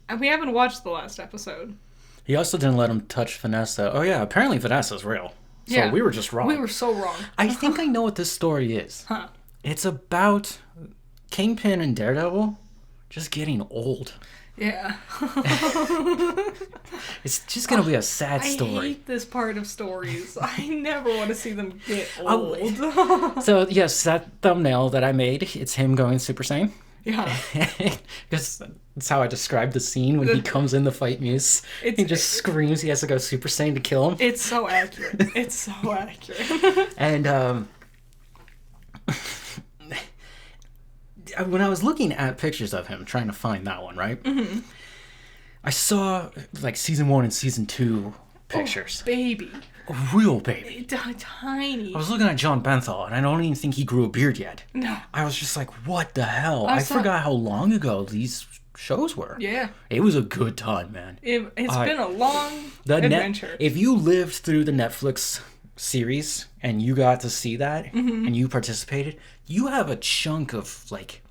And we haven't watched the last episode. He also didn't let him touch Vanessa. Oh yeah, apparently Vanessa's real. So Yeah. we were just wrong. We were so wrong. I think I know what this story is. Huh. It's about Kingpin and Daredevil just getting old. Yeah. It's just gonna be a sad I story. hate this part of stories. I never want to see them get Oh, old. So yes, that thumbnail that I made, it's him going Super Saiyan. Yeah. Because that's how I described the scene when he comes in the fight Muse. He just screams he has to go Super Saiyan to kill him. It's so accurate. It's so accurate. And when I was looking at pictures of him, trying to find that one, right? Mm-hmm. I saw like season 1 and season 2 pictures. Oh, baby. A real baby. Tiny. I was looking at John Benthal, and I don't even think he grew a beard yet. No. I was just like, what the hell? I forgot how long ago these shows were. Yeah. It was a good time, man. It's been a long adventure. If you lived through the Netflix series and you got to see that and you participated, you have a chunk of like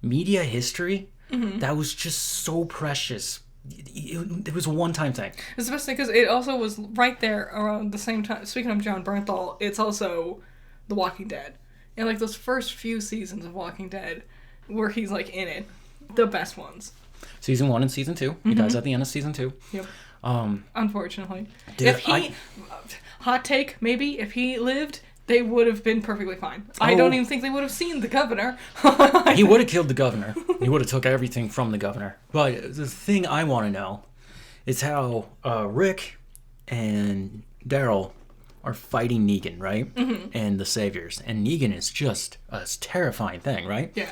media history that was just so precious. It was a one-time thing. It's the best thing because it also was right there around the same time. Speaking of John Bernthal, it's also The Walking Dead. And like those first few seasons of Walking Dead where he's like in it, the best ones. Season 1 and season 2. He dies at the end of season 2. Yep. Unfortunately. Dude, If he... Hot take, maybe, if he lived, they would have been perfectly fine. I don't even think they would have seen the governor. He would have killed the governor. He would have took everything from the governor. But the thing I want to know is how Rick and Daryl are fighting Negan, right? Mm-hmm. And the Saviors. And Negan is just a terrifying thing, right? Yeah.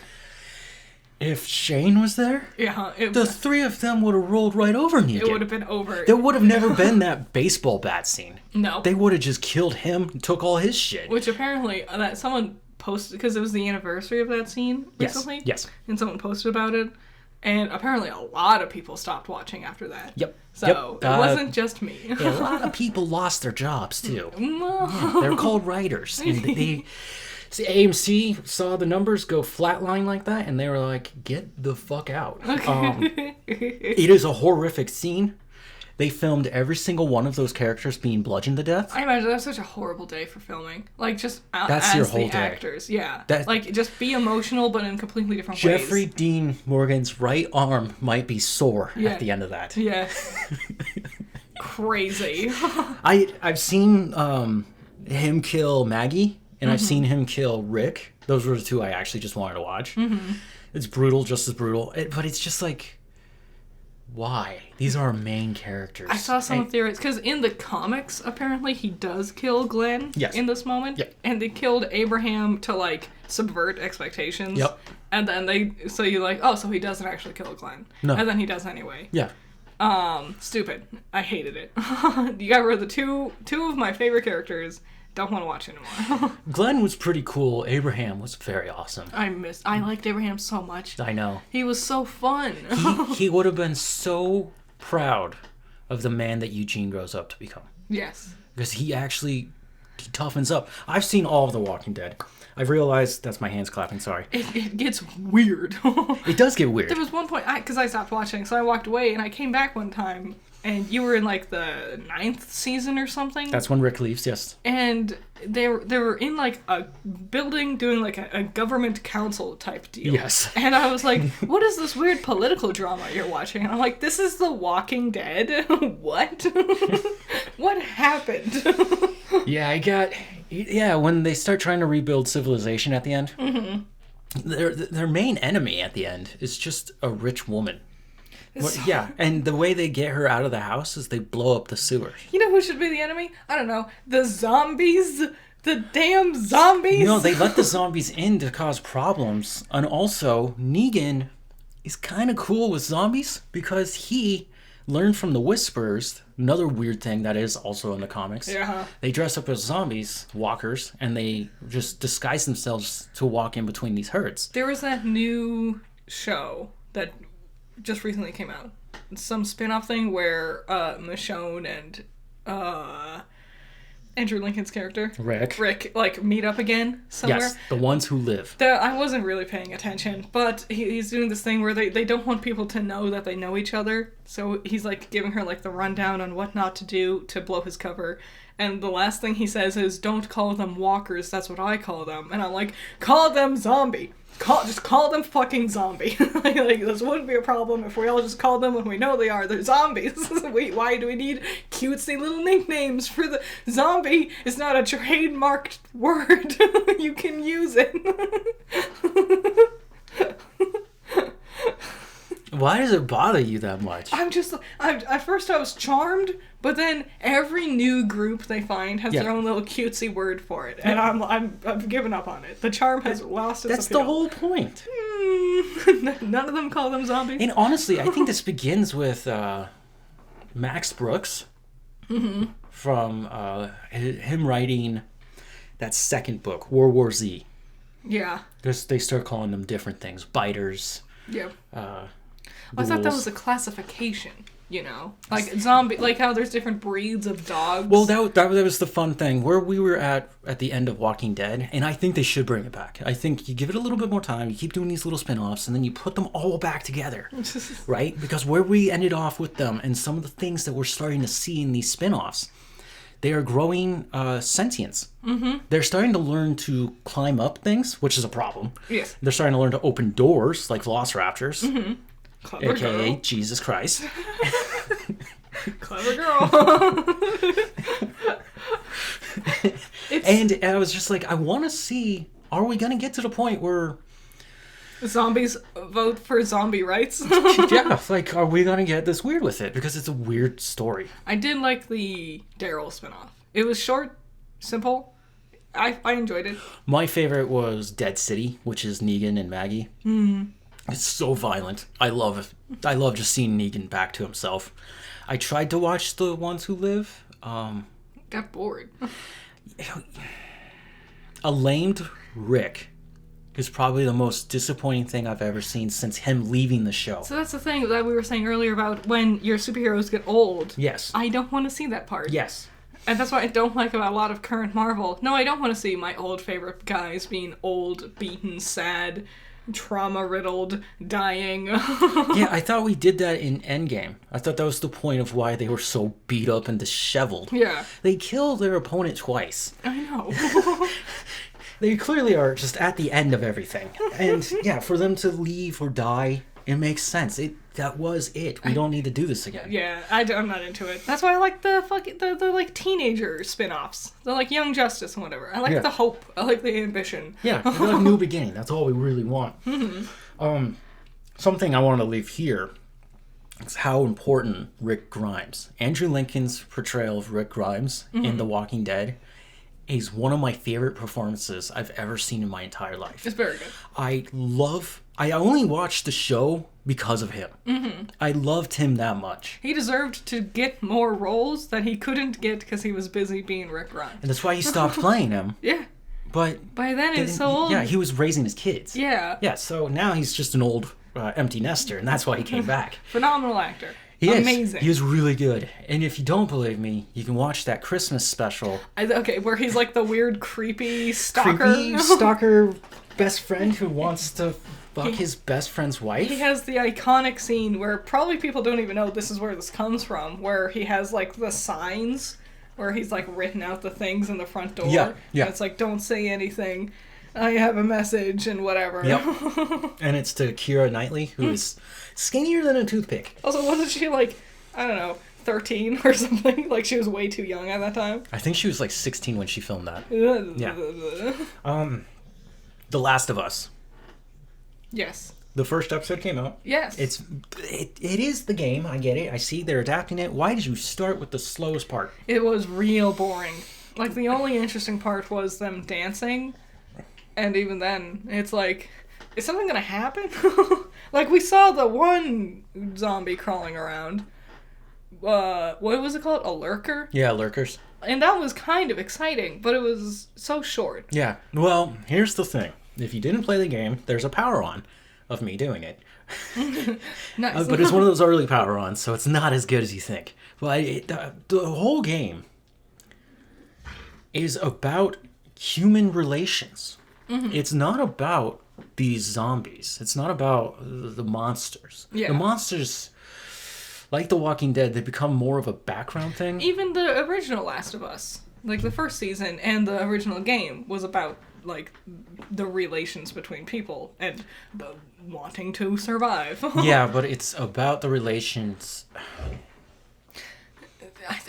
If Shane was there, Yeah. the three of them would have rolled right over Negan. It would have been over. There would have never been that baseball bat scene. No. They would have just killed him and took all his shit. Which apparently that someone posted because it was the anniversary of that scene recently. Yes. And someone posted about it, and apparently a lot of people stopped watching after that. Yep. So it wasn't just me. Yeah, a lot of people lost their jobs too. No. Yeah, they're called writers, and they see, AMC saw the numbers go flatline like that, and they were like, "Get the fuck out." It is a horrific scene. They filmed every single one of those characters being bludgeoned to death. I imagine that's such a horrible day for filming. Like, just That's as your whole the day. actors. Yeah. That- like, just be emotional, but in completely different Jeffrey ways. Dean Morgan's right arm might be sore Yeah. at the end of that. Yeah. Crazy. I've seen him kill Maggie, and I've seen him kill Rick. Those were the two I actually just wanted to watch. It's brutal, just as brutal. But it's just like, why? These are our main characters. I saw some theories because in the comics, apparently he does kill Glenn Yes. in this moment. Yep. And they killed Abraham to like subvert expectations. Yep. And then so you're like, oh, so he doesn't actually kill Glenn. No. And then he does anyway. Yeah. Stupid. I hated it. You got rid of the two of my favorite characters. Don't want to watch anymore. Glenn was pretty cool. Abraham was very awesome. I liked Abraham so much. I know. He was so fun. He would have been so proud of the man that Eugene grows up to become. Yes. Because he toughens up. I've seen all of The Walking Dead. I've realized, that's my hands clapping, sorry. It gets weird. It does get weird. There was one point, because I stopped watching, so I walked away, and I came back one time, and you were in, like, the 9th season or something. That's when Rick leaves, yes. And they were in, like, a building doing, like, a government council type deal. Yes. And I was like, what is this weird political drama you're watching? And I'm like, this is The Walking Dead? What? What happened? Yeah, when they start trying to rebuild civilization at the end, their main enemy at the end is just a rich woman. Yeah, and the way they get her out of the house is they blow up the sewers. You know who should be the enemy? I don't know. The zombies? The damn zombies? No, they let the zombies in to cause problems. And also, Negan is kind of cool with zombies because he learned from the Whisperers, another weird thing that is also in the comics. Yeah. They dress up as zombies, walkers, and they just disguise themselves to walk in between these herds. There was that new show that just recently came out. Some spin-off thing where Michonne and Andrew Lincoln's character Rick like meet up again somewhere. Yes, the ones who live. I wasn't really paying attention, but he's doing this thing where they don't want people to know that they know each other, so he's like giving her like the rundown on what not to do to blow his cover. And the last thing he says is, "Don't call them walkers, that's what I call them." And I'm like, call them zombie. Just call them fucking zombie. like, this wouldn't be a problem if we all just called them when we know they're zombies. Why do we need cutesy little nicknames for the zombie? It's not a trademarked word. You can use it. Why does it bother you that much? At first I was charmed, but then every new group they find has their own little cutesy word for it, and I've given up on it. The charm has lost its That's appeal. the whole point. None of them call them zombies. And honestly, I think this begins with Max Brooks from him writing that second book, World War Z. Yeah. They start calling them different things, biters. Yeah. I thought that ghouls. was a classification, you know? Like zombie, like how there's different breeds of dogs. Well, that was the fun thing. Where we were at the end of Walking Dead, and I think they should bring it back. I think you give it a little bit more time, you keep doing these little spin-offs, and then you put them all back together, right? Because where we ended off with them, and some of the things that we're starting to see in these spin-offs, they are growing sentience. Mm-hmm. They're starting to learn to climb up things, which is a problem. Yes. They're starting to learn to open doors, like Velociraptors. Mm-hmm. Clever AKA girl. Jesus Christ. Clever girl. And I was just like, I want to see, are we going to get to the point where Zombies vote for zombie rights. Yeah, like, are we gonna get this weird with it? Because it's a weird story. I did like the Daryl spinoff. It was short, simple. I enjoyed it. My favorite was Dead City, which is Negan and Maggie. It's so violent. I love it. I love just seeing Negan back to himself. I tried to watch The Ones Who Live. Got bored. A lamed Rick is probably the most disappointing thing I've ever seen since him leaving the show. So that's the thing that we were saying earlier about when your superheroes get old. Yes. I don't want to see that part. Yes. And that's what I don't like about a lot of current Marvel. No, I don't want to see my old favorite guys being old, beaten, sad, trauma-riddled, dying. Yeah, I thought we did that in Endgame. I thought that was the point of why they were so beat up and disheveled. Yeah. They kill their opponent twice. I know. They clearly are just at the end of everything. And yeah, for them to leave or die, it makes sense. That was it. We don't need to do this again. Yeah, I'm not into it. That's why I like the like teenager spin-offs. The like Young Justice and whatever. I like the hope. I like the ambition. Yeah, we're like new beginning. That's all we really want. Something I want to leave here is how important Rick Grimes. Andrew Lincoln's portrayal of Rick Grimes in The Walking Dead is one of my favorite performances I've ever seen in my entire life. It's very good. I only watched the show because of him. I loved him that much. He deserved to get more roles that he couldn't get because he was busy being Rick Grimes. And that's why he stopped playing him. Yeah. But by then he's so old. Yeah, he was raising his kids. Yeah. Yeah, so now he's just an old empty nester, and that's why he came back. Phenomenal actor. He Amazing. is. He is really good. And if you don't believe me, you can watch that Christmas special. Okay, where he's like the weird, creepy stalker. Creepy stalker best friend who wants to fuck his best friend's wife. He has the iconic scene where probably people don't even know this is where this comes from, where he has like the signs where he's like written out the things in the front door. Yeah. And it's like, don't say anything. I have a message and whatever. Yep. And it's to Keira Knightley, who is skinnier than a toothpick. Also, wasn't she like, I don't know, 13 or something? Like she was way too young at that time. I think she was like 16 when she filmed that. Yeah. The Last of Us. Yes. The first episode came out. Yes. It is the game. I get it. I see they're adapting it. Why did you start with the slowest part? It was real boring. Like the only interesting part was them dancing. And even then, it's like, is something gonna happen? Like, we saw the one zombie crawling around. What was it called? A lurker? Yeah, lurkers. And that was kind of exciting, but it was so short. Yeah. Well, here's the thing. If you didn't play the game, there's a power on of me doing it. Nice. But it's one of those early power ons, so it's not as good as you think. But the whole game is about human relations. It's not about these zombies. It's not about the monsters. Yeah. The monsters, like The Walking Dead, they become more of a background thing. Even the original Last of Us, like the first season and the original game, was about like the relations between people and wanting to survive. Yeah, but it's about the relations.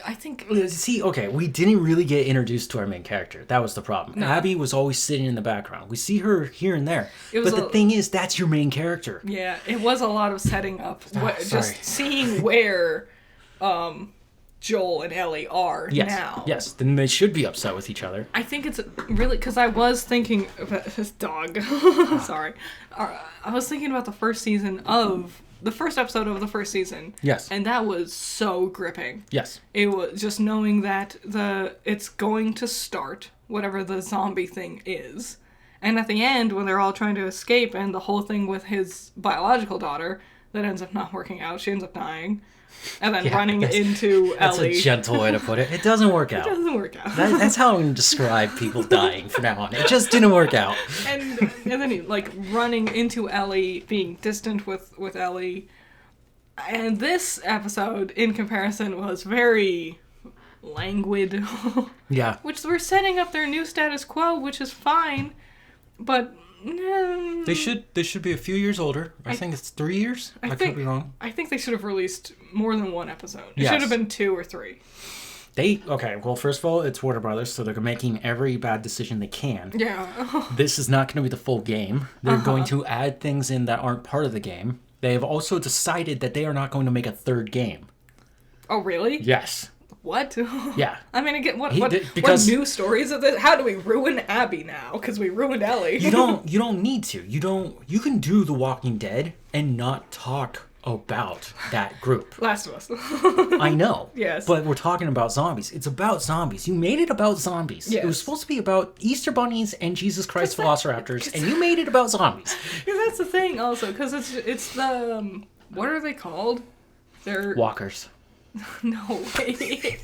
I think. See, okay, we didn't really get introduced to our main character. That was the problem. No. Abby was always sitting in the background. We see her here and there. It was But the thing is, that's your main character. Yeah, it was a lot of setting up. sorry. Just seeing where Joel and Ellie are Yes. now. Yes, then they should be upset with each other. I think it's really because I was thinking about this dog. Sorry, I was thinking about the first episode of the first season. Yes. And that was so gripping. Yes. It was just knowing that it's going to start whatever the zombie thing is. And at the end, when they're all trying to escape and the whole thing with his biological daughter, that ends up not working out. She ends up dying. And then running into That's Ellie. a gentle way to put it. It doesn't work out. It doesn't work out. That's how I'm going to describe people dying from now on. It just didn't work out. And then he, like, running into Ellie, being distant with Ellie. And this episode, in comparison, was very languid. Yeah. Which we're setting up their new status quo, which is fine. But... They should be a few years older. I think it's 3 years. I could be wrong. I think they should have released more than one episode. It Yes. should have been 2 or 3. Well, first of all, it's Warner Brothers, so they're making every bad decision they can. Yeah. This is not going to be the full game. They're going to add things in that aren't part of the game. They have also decided that they are not going to make a third game. Oh, really? Yes. What? Yeah. I mean, again, what because new stories of this? How do we ruin Abby now? Because we ruined Ellie. you don't need to. You can do The Walking Dead and not talk about that group. Last of Us. I know. Yes. But we're talking about zombies. It's about zombies. You made it about zombies. Yes. It was supposed to be about Easter bunnies and Jesus Christ velociraptors, and you made it about zombies. Because that's the thing, also, because it's the what are they called? They're Walkers. no way.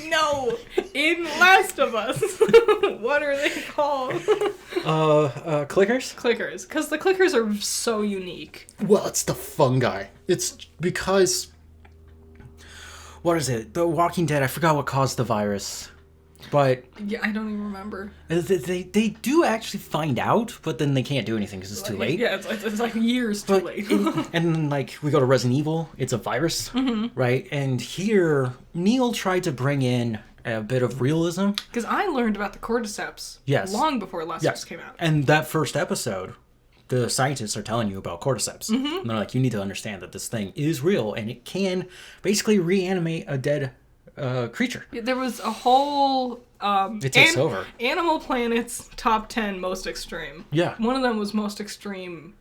No, in Last of Us. What are they called? Clickers? Clickers, because the clickers are so unique. Well, it's the fungi. It's because... What is it? The Walking Dead, I forgot what caused the virus. But Yeah, I don't even remember. they do actually find out, but then they can't do anything because it's too late. Yeah, it's like years too But late. and then, like, we go to Resident Evil, it's a virus, right? And here, Neil tried to bring in a bit of realism. Because I learned about the cordyceps Yes. long before Last of Us came out. And that first episode, the scientists are telling you about cordyceps. And they're like, you need to understand that this thing is real, and it can basically reanimate a dead creature. There was a whole It takes over. Animal Planet's top 10 most extreme. Yeah. One of them was most extreme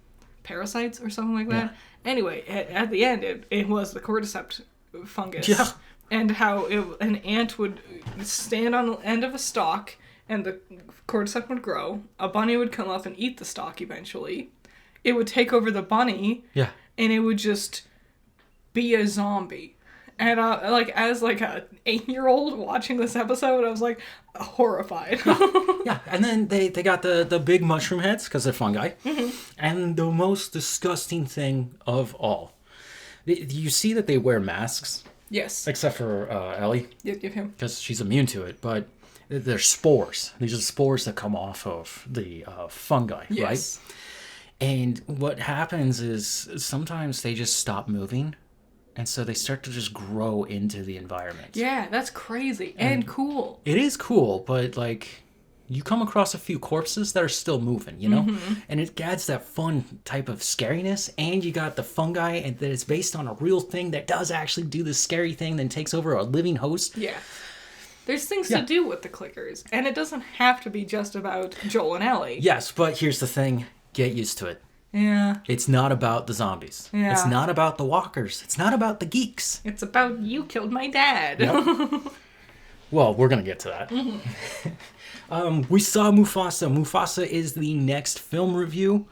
parasites or something like that. Anyway, at the end, it was the cordyceps fungus. Yeah. And how an ant would stand on the end of a stalk and the cordyceps would grow. A bunny would come up and eat the stalk eventually. It would take over the bunny. Yeah. And it would just be a zombie. And as a 8-year-old watching this episode, I was like horrified. Yeah, and then they got the big mushroom heads because they're fungi. And the most disgusting thing of all, you see that they wear masks, Yes. except for Ellie, Give him. because she's immune to it, but they're spores. These are spores that come off of the fungi, Yes. right? And what happens is sometimes they just stop moving, and so they start to just grow into the environment. Yeah, that's crazy and cool. It is cool, but like you come across a few corpses that are still moving, you know? And it adds that fun type of scariness, and you got the fungi and that it's based on a real thing that does actually do this scary thing, then takes over a living host. Yeah. There's things Yeah. to do with the clickers, and it doesn't have to be just about Joel and Ellie. Yes, but here's the thing. Get used to it. Yeah. It's not about the zombies. Yeah. It's not about the walkers. It's not about the geeks. It's about you killed my dad. Well, we're going to get to that. We saw Mufasa. Mufasa is the next film review.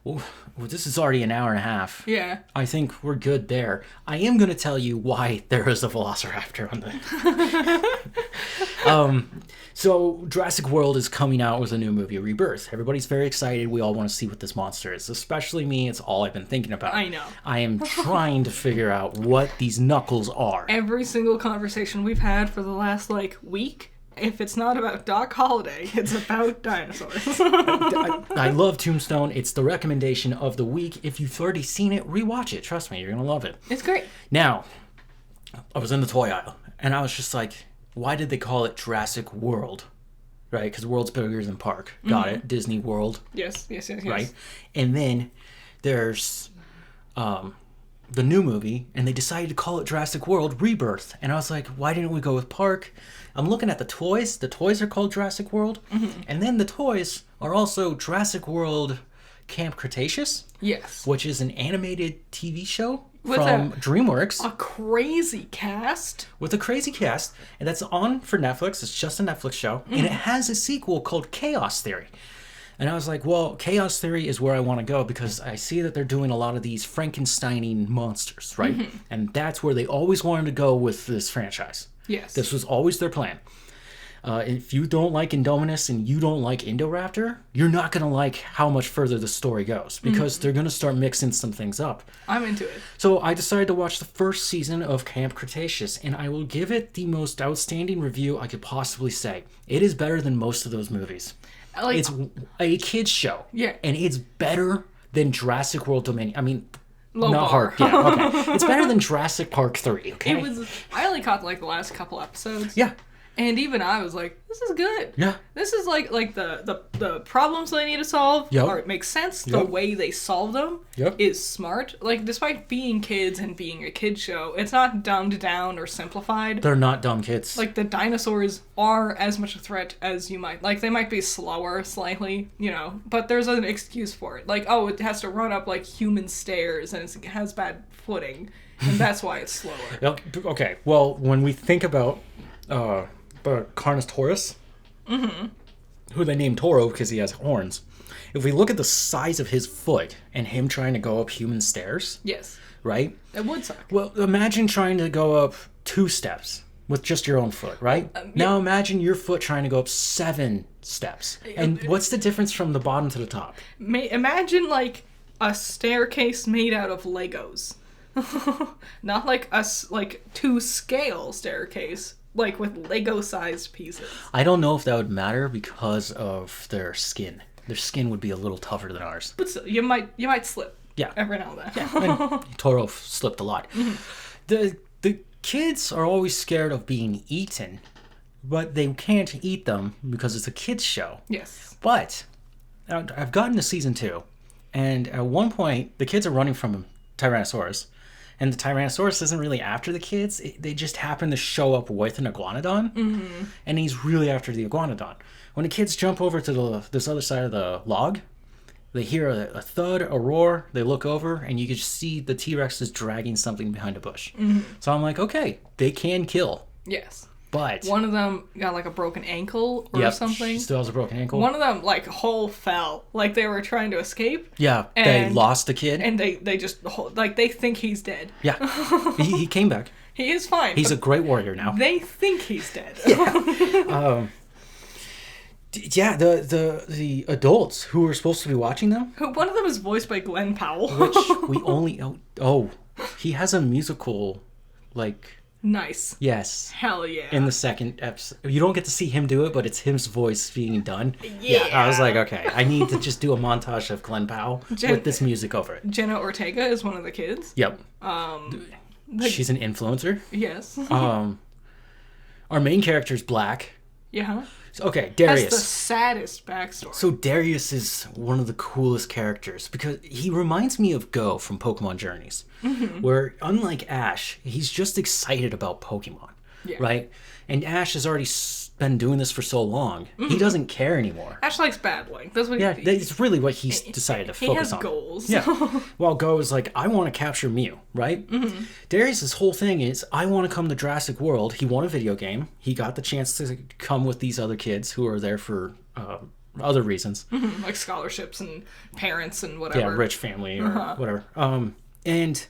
Well, this is already an hour and a half. Yeah. I think we're good there. I am going to tell you why there is a velociraptor on the... So Jurassic World is coming out with a new movie, Rebirth. Everybody's very excited. We all want to see what this monster is, especially me. It's all I've been thinking about. I know. I am trying to figure out what these knuckles are. Every single conversation we've had for the last, week, if it's not about Doc Holliday, it's about dinosaurs. I love Tombstone. It's the recommendation of the week. If you've already seen it, rewatch it. Trust me, you're going to love it. It's great. Now, I was in the toy aisle, and I was just like, why did they call it Jurassic World? Right? Because world's bigger than park. Got it. Disney World. Yes. Right? And then there's the new movie, and they decided to call it Jurassic World Rebirth. And I was like, why didn't we go with park? I'm looking at the toys. The toys are called Jurassic World. And then the toys are also Jurassic World Camp Cretaceous, Yes. which is an animated TV show With from DreamWorks A crazy cast. with a crazy cast, and that's on for Netflix. It's just a Netflix show, and it has a sequel called Chaos Theory. And I was like, well, Chaos Theory is where I want to go because I see that they're doing a lot of these Frankensteining monsters, right? And that's where they always wanted to go with this franchise. Yes. This was always their plan. If you don't like Indominus and you don't like Indoraptor, you're not going to like how much further the story goes because they're going to start mixing some things up. I'm into it. So I decided to watch the first season of Camp Cretaceous, and I will give it the most outstanding review I could possibly say. It is better than most of those movies. Like, It's a kid's show. Yeah. And it's better than Jurassic World Dominion. I mean, Low Not bar. hard. Yeah, okay. It's better than Jurassic Park 3, okay? It was. I only caught like the last couple episodes. Yeah. And even I was like, this is good. Yeah. This is like the problems they need to solve Yep. or it makes sense. The Yep. way they solve them Yep. is smart. Like despite being kids and being a kid show, it's not dumbed down or simplified. They're not dumb kids. Like the dinosaurs are as much a threat as you might. Like they might be slower slightly, you know, but there's an excuse for it. Like, oh, it has to run up like human stairs and it has bad footing, and that's why it's slower. Okay, well, when we think about Carnotaurus, who they named Toro because he has horns, if we look at the size of his foot and him trying to go up human stairs, Yes, right? it would suck. Well, imagine trying to go up 2 steps with just your own foot, right? Now imagine your foot trying to go up 7 steps. And what's the difference from the bottom to the top? Imagine like a staircase made out of Legos, not like like 2-scale staircase, like with Lego-sized pieces. I don't know if that would matter because of their skin. Their skin would be a little tougher than ours. But still, you might slip. Yeah. Every now and then. And Toro slipped a lot. The kids are always scared of being eaten, but they can't eat them because it's a kids show. Yes. But I've gotten to season 2, and at one point the kids are running from a Tyrannosaurus, and the Tyrannosaurus isn't really after the kids. They just happen to show up with an iguanodon, and he's really after the iguanodon. When the kids jump over to this other side of the log, they hear a thud, a roar, they look over, and you can just see the T-Rex is dragging something behind a bush. So I'm like, okay, they can kill, Yes. but... One of them got like a broken ankle or Yep, something. she still has a broken ankle. One of them like whole fell, like they were trying to escape. Yeah, they and- lost the kid. And they just like they think he's dead. Yeah, he came back. He is fine. He's a but great warrior now. they think he's dead. Yeah, the adults who were supposed to be watching them, One of them is voiced by Glenn Powell. which we only he has a musical, like, Nice. yes, Hell yeah. in the second episode. You don't get to see him do it, but it's his voice being done. Yeah, I was like, okay, I need to just do a montage of Glenn Powell with this music over it. Jenna Ortega is one of the kids. Yep, Like, she's an influencer. yes. Our main character is black. Yeah. Okay, That's the Darius. saddest backstory. So Darius is one of the coolest characters because he reminds me of Go from Pokemon Journeys, where unlike Ash, he's just excited about Pokemon, Yeah. right? And Ash has already been doing this for so long, he doesn't care anymore. Ash likes battling. That's what Yeah, he that's really what he's decided to he focus has on. goals. Yeah. While Go is like, I want to capture Mew, right? Darius's whole thing is, I want to come to Jurassic World. He won a video game. He got the chance to come with these other kids who are there for other reasons. Like scholarships and parents and whatever. Yeah, rich family or whatever. And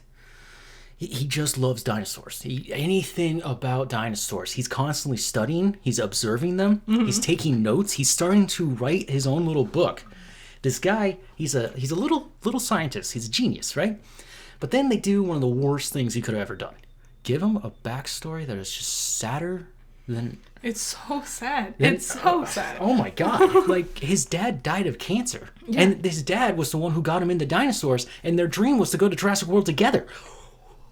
he just loves dinosaurs. Anything about dinosaurs. He's constantly studying. He's observing them. He's taking notes. He's starting to write his own little book. This guy, he's a little scientist. He's a genius, right? But then they do one of the worst things he could have ever done. Give him a backstory that is just sadder than... It's so sad. It's so sad. Oh my god. Like, his dad died of cancer. Yeah. And his dad was the one who got him into dinosaurs, and their dream was to go to Jurassic World together.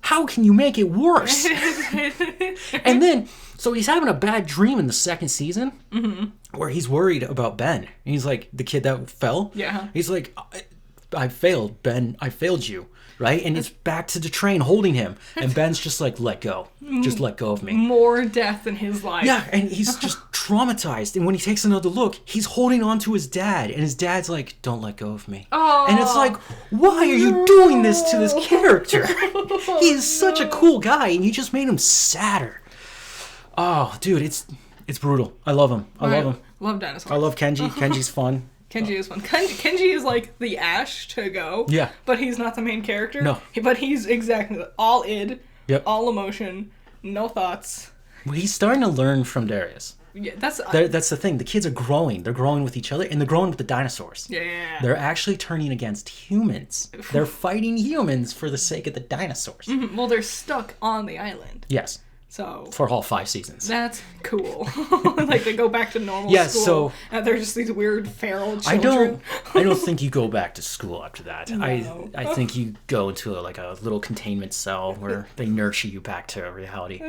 How can you make it worse? And then, so he's having a bad dream in the second season where he's worried about Ben. And he's like, the kid that fell. Yeah. He's like, I failed, Ben. I failed you. Right? And it's back to the train holding him. And Ben's just like, let go. Just let go of me. More death in his life. Yeah, and he's just traumatized. And when he takes another look, he's holding on to his dad. And his dad's like, don't let go of me. Oh, And it's like, why are you doing this to this character? He is such a cool guy, and you just made him sadder. Oh, dude, it's brutal. I love him. I love him. Love dinosaurs. I love Kenji. Kenji's fun. Kenji is fun. Kenji is like the Ash to Go. Yeah. But he's not the main character. No. But he's exactly all id, Yep. all emotion, no thoughts. Well, he's starting to learn from Darius. Yeah, that's That's the thing. The kids are growing. They're growing with each other, and they're growing with the dinosaurs. yeah. They're actually turning against humans. They're fighting humans for the sake of the dinosaurs. Well, they're stuck on the island. Yes. So for all 5 seasons. that's cool. Like they go back to normal Yeah, school. so- and they're just these weird feral I children. don't think you go back to school after that. No. I think you go into a little containment cell where they nurture you back to reality.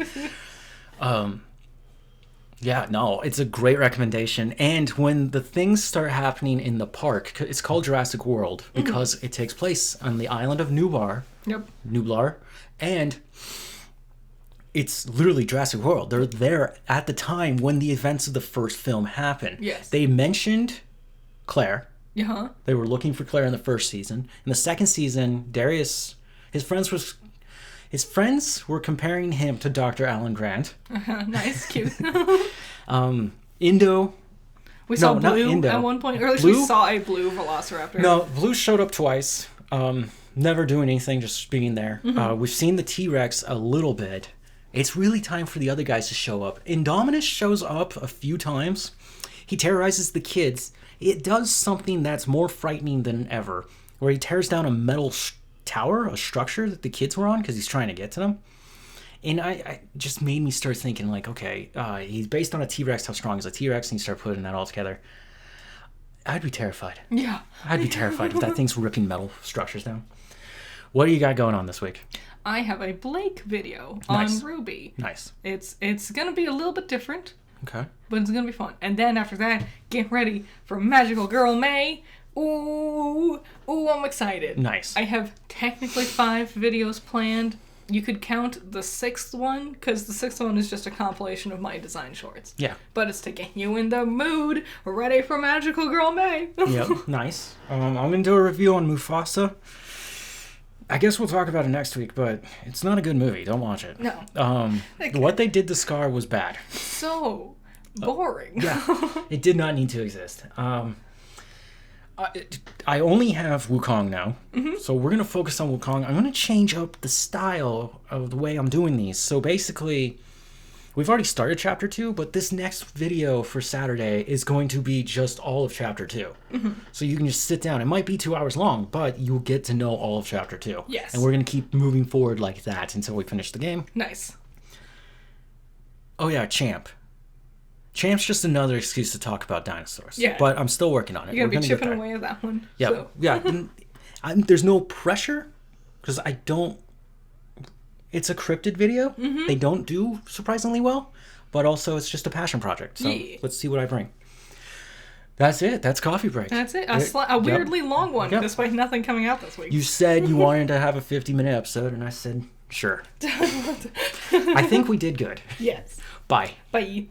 Yeah, no, it's a great recommendation. And when the things start happening in the park, it's called Jurassic World because it takes place on the island of Nublar, Yep. and it's literally Jurassic World. They're there at the time when the events of the first film happen. Yes. They mentioned Claire. Yeah. They were looking for Claire in the first season. In the second season, Darius, his friends were comparing him to Dr. Alan Grant. Nice, cute. Indo. We saw No, not Blue Indo. at one point, or at least Blue? we saw a blue velociraptor. No, Blue showed up twice. Never doing anything, just being there. We've seen the T-Rex a little bit. It's really time for the other guys to show up. Indominus shows up a few times. He terrorizes the kids. It does something that's more frightening than ever, where he tears down a metal tower, a structure that the kids were on, because he's trying to get to them. And I just made me start thinking, like, okay, he's based on a T-Rex. How strong is a T-Rex? And you start putting that all together. I'd be terrified. Yeah. I'd be terrified if that thing's ripping metal structures down. What do you got going on this week? I have a Blake video Nice. on Ruby. Nice. It's gonna be a little bit different, Okay. but it's gonna be fun. And then after that, get ready for Magical Girl May. Ooh, I'm excited. Nice. I have technically 5 videos planned. You could count the 6th one, because the 6th one is just a compilation of my design shorts. Yeah. But it's to get you in the mood, ready for Magical Girl May. Yep. Nice. I'm going to do a review on Mufasa. I guess we'll talk about it next week, but it's not a good movie. Don't watch it. No. What they did to Scar was bad. So boring. Yeah. It did not need to exist. I only have Wukong now, so we're going to focus on Wukong. I'm going to change up the style of the way I'm doing these. So basically, we've already started Chapter 2, but this next video for Saturday is going to be just all of Chapter 2. So you can just sit down. It might be 2 hours long, but you'll get to know all of Chapter 2. Yes. And we're going to keep moving forward like that until we finish the game. Nice. Oh yeah, Champ. Champ's just another excuse to talk about dinosaurs. Yeah. But I'm still working on it. You're We're going to be gonna get chipping there. away at that one. Yeah, So. yeah. There's no pressure because I don't. It's a cryptid video. They don't do surprisingly well, but also it's just a passion project. So Yeah. let's see what I bring. That's it. That's Coffee Break. That's it. A weirdly long one, Yep. despite nothing coming out this week. You said you wanted to have a 50-minute episode, and I said sure. I think we did good. Yes. Bye. Bye.